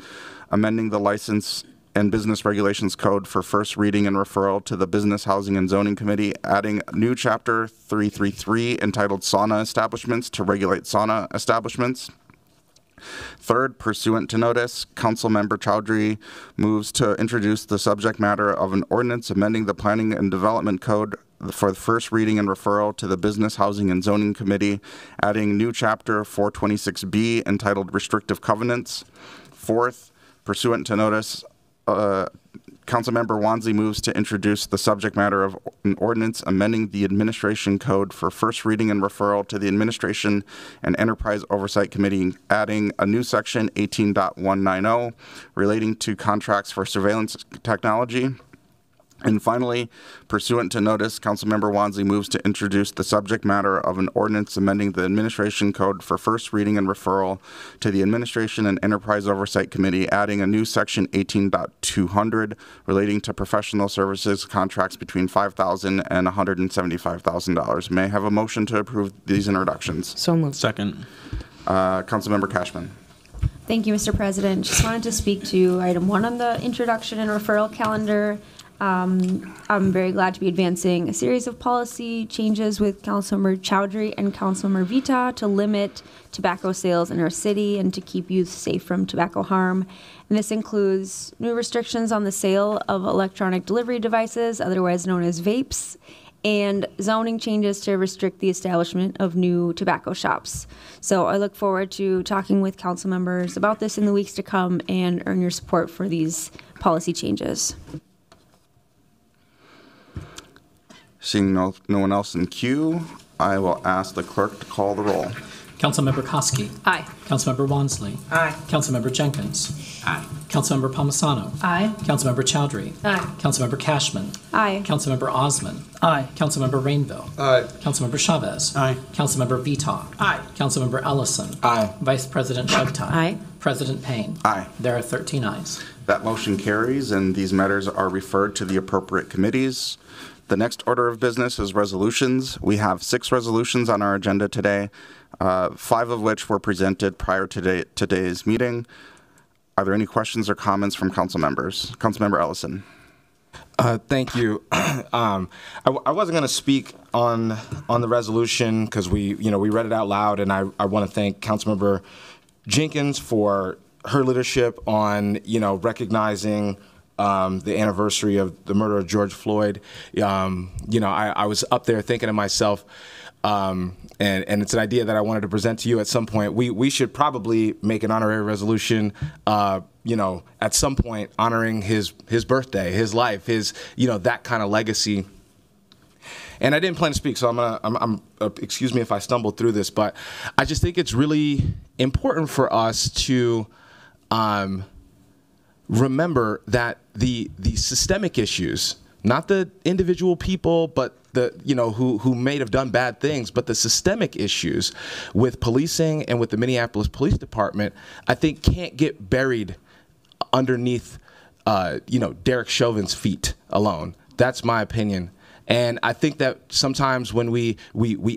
amending the License and Business Regulations Code for first reading and referral to the Business, Housing, and Zoning Committee, adding a new Chapter 333 entitled Sauna Establishments to regulate sauna establishments. Third, pursuant to notice, Councilmember Chowdhury moves to introduce the subject matter of an ordinance amending the Planning and Development Code for the first reading and referral to the Business, Housing, and Zoning Committee, adding new Chapter 426B entitled Restrictive Covenants. Fourth, pursuant to notice, Councilmember Wansley moves to introduce the subject matter of an ordinance amending the Administration Code for first reading and referral to the Administration and Enterprise Oversight Committee, adding a new section 18.190 relating to contracts for surveillance technology. And finally, pursuant to notice, Councilmember Wansley moves to introduce the subject matter of an ordinance amending the Administration Code for first reading and referral to the Administration and Enterprise Oversight Committee, adding a new section 18.200 relating to professional services contracts between $5,000 and $175,000. May I have a motion to approve these introductions? So moved. Second. Councilmember Cashman. Thank you, Mr. President. Just wanted to speak to item 1 on the introduction and referral calendar. I'm very glad to be advancing a series of policy changes with Councilmember Chowdhury and Councilmember Vita to limit tobacco sales in our city and to keep youth safe from tobacco harm. And this includes new restrictions on the sale of electronic delivery devices, otherwise known as vapes, and zoning changes to restrict the establishment of new tobacco shops. So I look forward to talking with council members about this in the weeks to come and earn your support for these policy changes. Seeing no one else in queue, I will ask the clerk to call the roll. Councilmember Koski. Aye. Councilmember Wansley. Aye. Councilmember Jenkins. Aye. Councilmember Palmisano. Aye. Councilmember Chowdhury. Aye. Councilmember Cashman. Aye. Councilmember Osman. Aye. Councilmember Rainville. Aye. Councilmember Chavez. Aye. Councilmember Vita. Aye. Councilmember Ellison. Aye. Vice President Shugtai. Aye. President Payne. Aye. There are 13 ayes. That motion carries, and these matters are referred to the appropriate committees. The next order of business is resolutions. We have 6 resolutions on our agenda today, 5 of which were presented prior to today's meeting. Are there any questions or comments from council members? Councilmember Ellison. Thank you. I wasn't going to speak on the resolution because we read it out loud, and I want to thank Councilmember Jenkins for her leadership on recognizing the anniversary of the murder of George Floyd. I was up there thinking to myself, and it's an idea that I wanted to present to you at some point. We should probably make an honorary resolution, at some point honoring his birthday, his life, his that kind of legacy. And I didn't plan to speak, so I'm excuse me if I stumbled through this, but I just think it's really important for us to remember that the systemic issues, not the individual people, but the who may have done bad things, but the systemic issues with policing and with the Minneapolis Police Department, I think can't get buried underneath Derek Chauvin's feet alone. That's my opinion. And I think that sometimes when we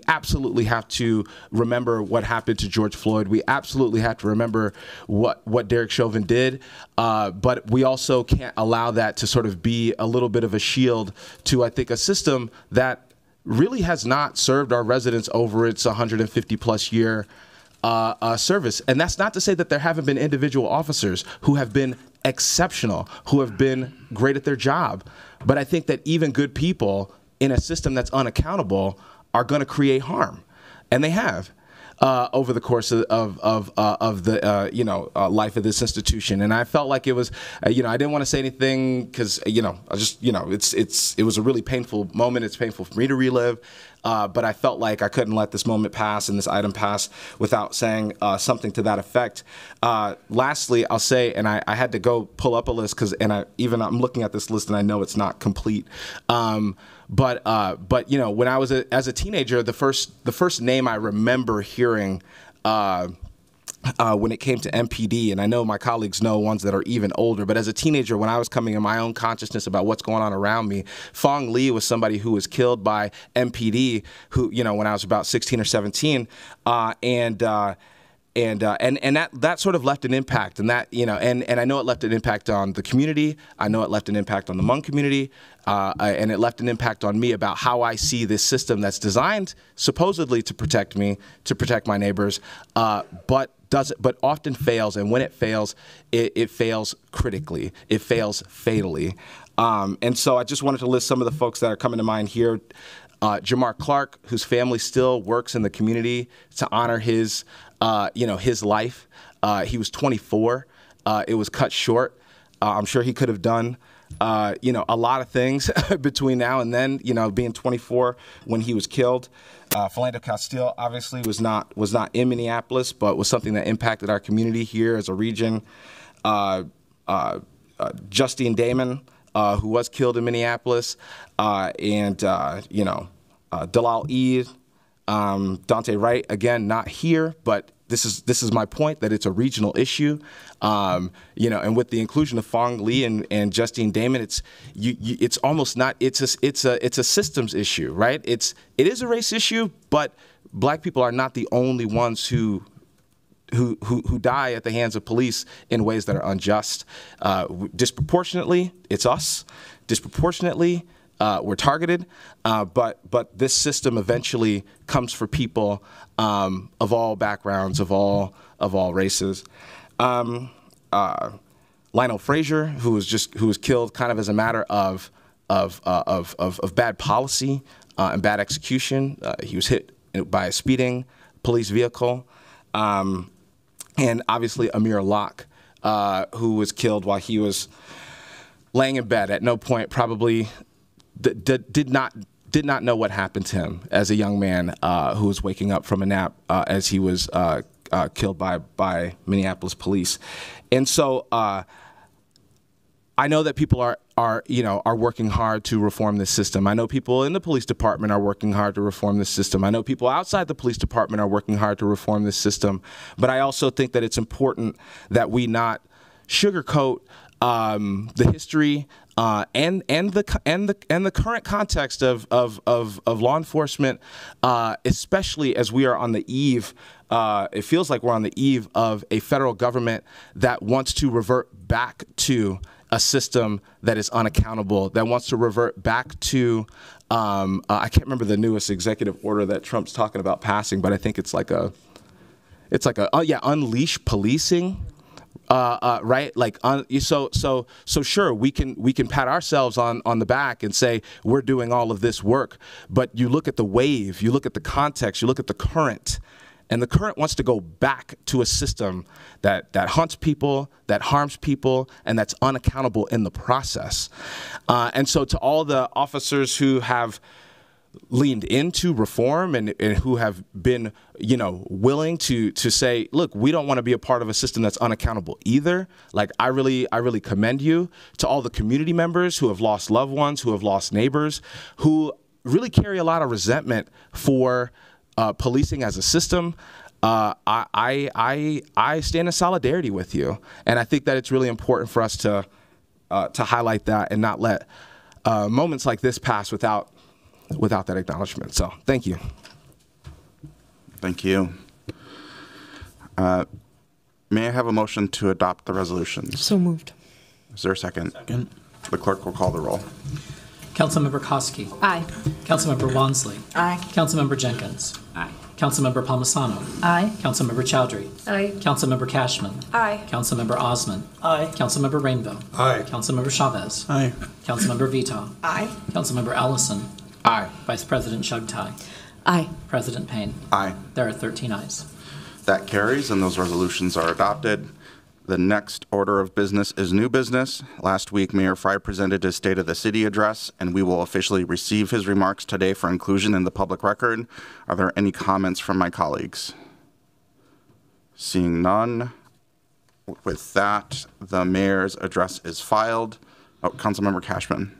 absolutely have to remember what happened to George Floyd, we absolutely have to remember what Derek Chauvin did, but we also can't allow that to sort of be a little bit of a shield to, I think, a system that really has not served our residents over its 150-plus year service. And that's not to say that there haven't been individual officers who have been exceptional, who have been great at their job. But I think that even good people in a system that's unaccountable are going to create harm, and they have over the course of the life of this institution. And I felt like it was, I didn't want to say anything because I just it was a really painful moment. It's painful for me to relive. But I felt like I couldn't let this moment pass and this item pass without saying something to that effect. Lastly, I'll say, and I had to go pull up a list because, I'm looking at this list and I know it's not complete. But when I was as a teenager, the first name I remember hearing when it came to MPD, and I know my colleagues know ones that are even older, but as a teenager, when I was coming in my own consciousness about what's going on around me, Fong Lee was somebody who was killed by MPD, who, when I was about 16 or 17, and that sort of left an impact, and that, and I know it left an impact on the community. I know it left an impact on the Hmong community, and it left an impact on me about how I see this system that's designed supposedly to protect me, to protect my neighbors, but often fails, and when it fails, it fails critically. It fails fatally. And so I just wanted to list some of the folks that are coming to mind here. Jamar Clark, whose family still works in the community to honor his life. He was 24. It was cut short. I'm sure he could have done a lot of things between now and then, being 24 when he was killed. Philando Castile obviously was not in Minneapolis, but was something that impacted our community here as a region. Justine Damon, who was killed in Minneapolis, and Dalal Eid, Dante Wright, again, not here, but this is my point, that it's a regional issue, and with the inclusion of Fong Lee and Justine Damon, it's almost not, it's a systems issue, right? It is a race issue, but black people are not the only ones who die at the hands of police in ways that are unjust. Disproportionately, it's us. Disproportionately, we're targeted, but this system eventually comes for people of all backgrounds, of all races. Lionel Frazier, who was killed kind of as a matter of bad policy and bad execution. He was hit by a speeding police vehicle, and obviously Amir Locke, who was killed while he was laying in bed. At no point probably did not know what happened to him as a young man who was waking up from a nap as he was killed by Minneapolis police. And so I know that people are working hard to reform this system. I know people in the police department are working hard to reform this system. I know people outside the police department are working hard to reform this system. But I also think that it's important that we not sugarcoat the history and the current context of law enforcement, especially as we are on the eve. It feels like we're on the eve of a federal government that wants to revert back to a system that is unaccountable, that wants to revert back to, I can't remember the newest executive order that Trump's talking about passing, but I think it's like unleash policing. Right? Like, so sure, we can pat ourselves on the back and say we're doing all of this work, but you look at the wave, you look at the context, you look at the current, and the current wants to go back to a system that hunts people, that harms people, and that's unaccountable in the process. And so to all the officers who have leaned into reform and who have been, willing to say, look, we don't want to be a part of a system that's unaccountable either. Like, I really commend you. To all the community members who have lost loved ones, who have lost neighbors, who really carry a lot of resentment for policing as a system. I stand in solidarity with you, and I think that it's really important for us to highlight that and not let moments like this pass without that acknowledgement. So thank you. Thank you. May I have a motion to adopt the resolutions? So moved. Is there a second? Second. The clerk will call the roll. Councilmember Koski. Aye. Councilmember Wansley. Aye. Councilmember Jenkins. Aye. Councilmember Palmisano. Aye. Councilmember Chowdhury. Aye. Councilmember Cashman. Aye. Councilmember Osman. Aye. Councilmember Rainville. Aye. Councilmember Chavez. Aye. Councilmember Vita. Aye. Councilmember Ellison. Aye. Vice President Chugtai. Aye. President Payne. Aye. There are 13 ayes. That carries, and those resolutions are adopted. The next order of business is new business. Last week, Mayor Fry presented his State of the City address, and we will officially receive his remarks today for inclusion in the public record. Are there any comments from my colleagues? Seeing none, with that, the mayor's address is filed. Oh, Councilmember Cashman.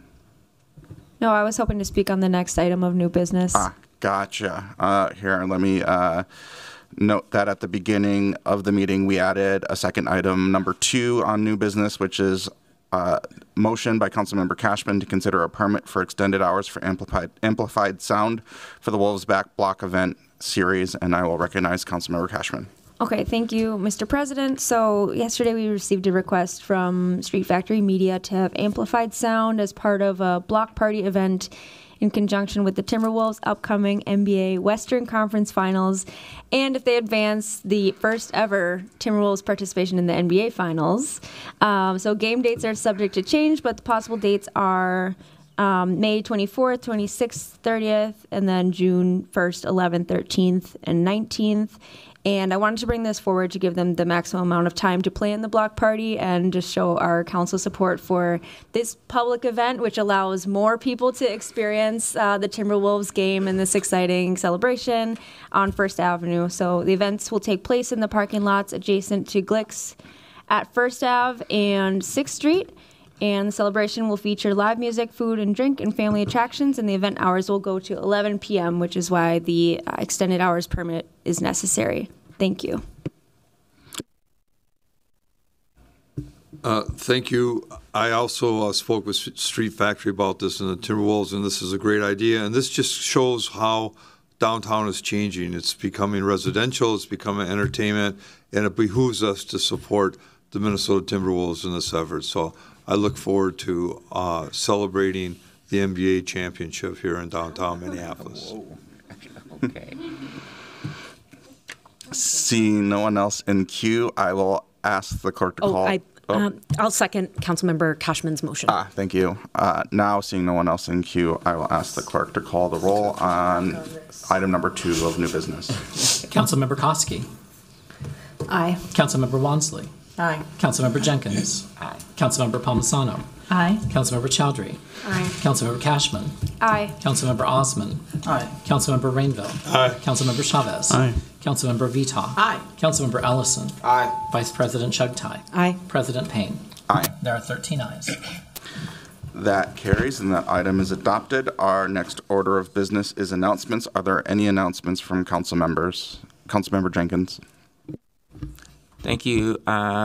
No, I was hoping to speak on the next item of new business. Gotcha. Here, let me note that at the beginning of the meeting, we added a second item, number 2 on new business, which is motion by Councilmember Cashman to consider a permit for extended hours for amplified sound for the Wolves Back Block event series, and I will recognize Councilmember Cashman. Okay, thank you, Mr. President. So yesterday we received a request from Street Factory Media to have amplified sound as part of a block party event in conjunction with the Timberwolves' upcoming NBA Western Conference Finals, and if they advance the first ever Timberwolves participation in the NBA Finals. So game dates are subject to change, but the possible dates are May 24th, 26th, 30th, and then June 1st, 11th, 13th, and 19th. And I wanted to bring this forward to give them the maximum amount of time to plan the block party and just show our council support for this public event, which allows more people to experience the Timberwolves game and this exciting celebration on First Avenue. So the events will take place in the parking lots adjacent to Glick's at First Ave and 6th Street. And the celebration will feature live music, food and drink, and family attractions. And the event hours will go to 11 p.m., which is why the extended hours permit is necessary. Thank you. Thank you. I also spoke with Street Factory about this and the Timberwolves, and this is a great idea. And this just shows how downtown is changing. It's becoming residential, it's becoming entertainment, and it behooves us to support the Minnesota Timberwolves in this effort. So I look forward to celebrating the NBA championship here in downtown Minneapolis. Okay. Seeing no one else in queue, I will ask the clerk to call. I'll second Councilmember Cashman's motion. Thank you. Now, seeing no one else in queue, I will ask the clerk to call the roll on item number 2 of new business. Councilmember Koski. Aye. Councilmember Wansley. Aye. Councilmember Jenkins. Aye. Councilmember Palmisano. Aye. Councilmember Chowdhury. Aye. Councilmember Cashman. Aye. Councilmember Osman. Aye. Councilmember Rainville. Aye. Councilmember Chavez. Aye. Councilmember Vita. Aye. Councilmember Ellison. Aye. Vice President Chugtai. Aye. President Payne. Aye. There are 13 ayes. That carries, and that item is adopted. Our next order of business is announcements. Are there any announcements from council members? Councilmember Jenkins. Thank you,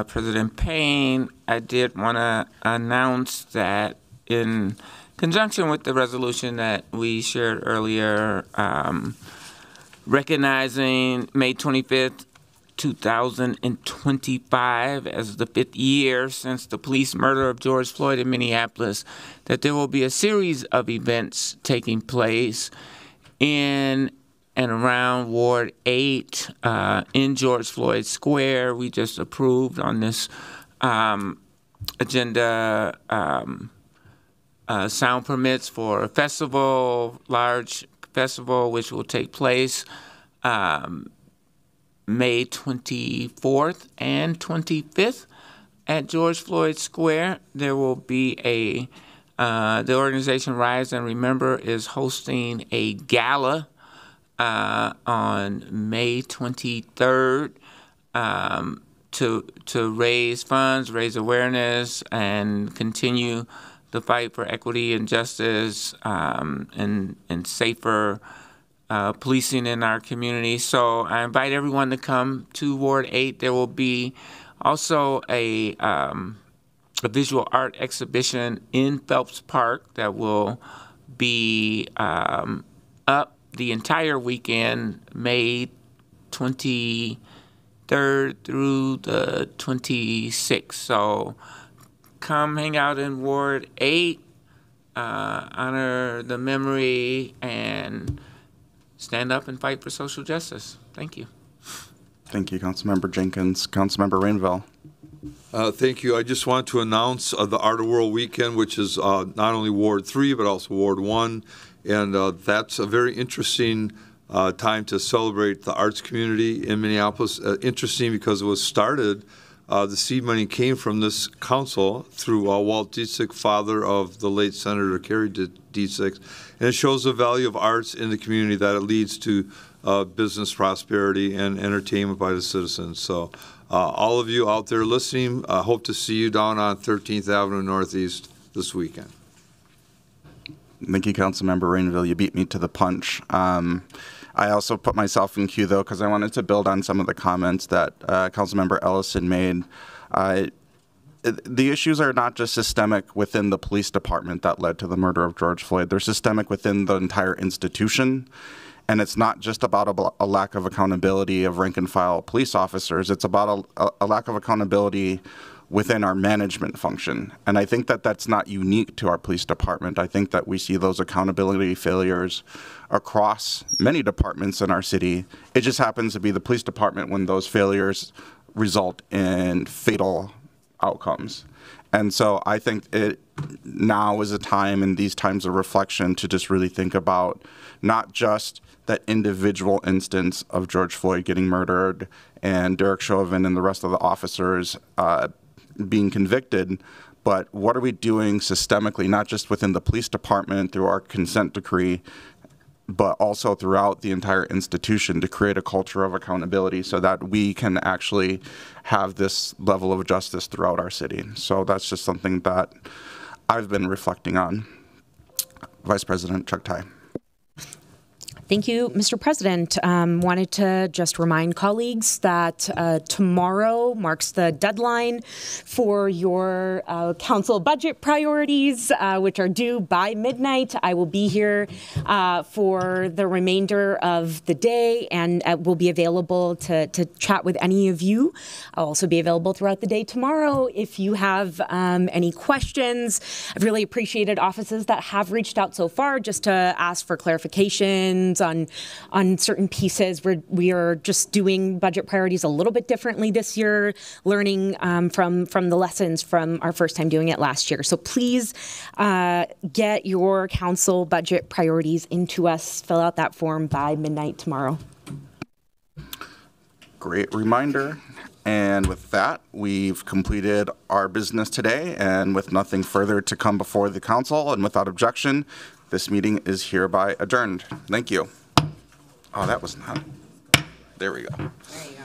President Payne. I did want to announce that in conjunction with the resolution that we shared earlier, recognizing May 25th, 2025 as the 5th year since the police murder of George Floyd in Minneapolis, that there will be a series of events taking place in and around Ward 8 in George Floyd Square. We just approved on this agenda sound permits for a festival, large festival, which will take place May 24th and 25th at George Floyd Square. There will be the organization Rise and Remember is hosting a gala on May 23rd to raise funds, raise awareness, and continue the fight for equity and justice and safer policing in our community. So I invite everyone to come to Ward 8. There will be also a visual art exhibition in Phelps Park that will be up the entire weekend, May 23rd through the 26th. So come hang out in Ward 8, honor the memory, and stand up and fight for social justice. Thank you. Thank you, Councilmember Jenkins. Councilmember Rainville. Thank you. I just want to announce the Art of World Weekend, which is not only Ward 3, but also Ward 1. And that's a very interesting time to celebrate the arts community in Minneapolis. Interesting because it was started, the seed money came from this council through Walt Dietzig, father of the late Senator Kerry Dietzig. And it shows the value of arts in the community, that it leads to business prosperity and entertainment by the citizens. So all of you out there listening, hope to see you down on 13th Avenue Northeast this weekend. Thank you, Councilmember Rainville. You beat me to the punch. I also put myself in queue, though, because I wanted to build on some of the comments that Councilmember Ellison made. The issues are not just systemic within the police department that led to the murder of George Floyd. They're systemic within the entire institution. And it's not just about a lack of accountability of rank and file police officers. It's about a lack of accountability within our management function. And I think that that's not unique to our police department. I think that we see those accountability failures across many departments in our city. It just happens to be the police department when those failures result in fatal outcomes. And so I think it now is a time in these times of reflection to just really think about not just that individual instance of George Floyd getting murdered and Derek Chauvin and the rest of the officers being convicted, but what are we doing systemically, not just within the police department through our consent decree, but also throughout the entire institution to create a culture of accountability so that we can actually have this level of justice throughout our city. So that's just something that I've been reflecting on. Vice President Chuck Tai. Thank you, Mr. President. Wanted to just remind colleagues that tomorrow marks the deadline for your council budget priorities, which are due by midnight. I will be here for the remainder of the day and will be available to chat with any of you. I'll also be available throughout the day tomorrow if you have any questions. I've really appreciated offices that have reached out so far just to ask for clarifications on certain pieces. We are just doing budget priorities a little bit differently this year, learning from the lessons from our first time doing it last year. So please get your council budget priorities into us. Fill out that form by midnight tomorrow. Great reminder. And with that, we've completed our business today, and with nothing further to come before the council and without objection, this meeting is hereby adjourned. Thank you. Oh, that was not. There we go. There you go.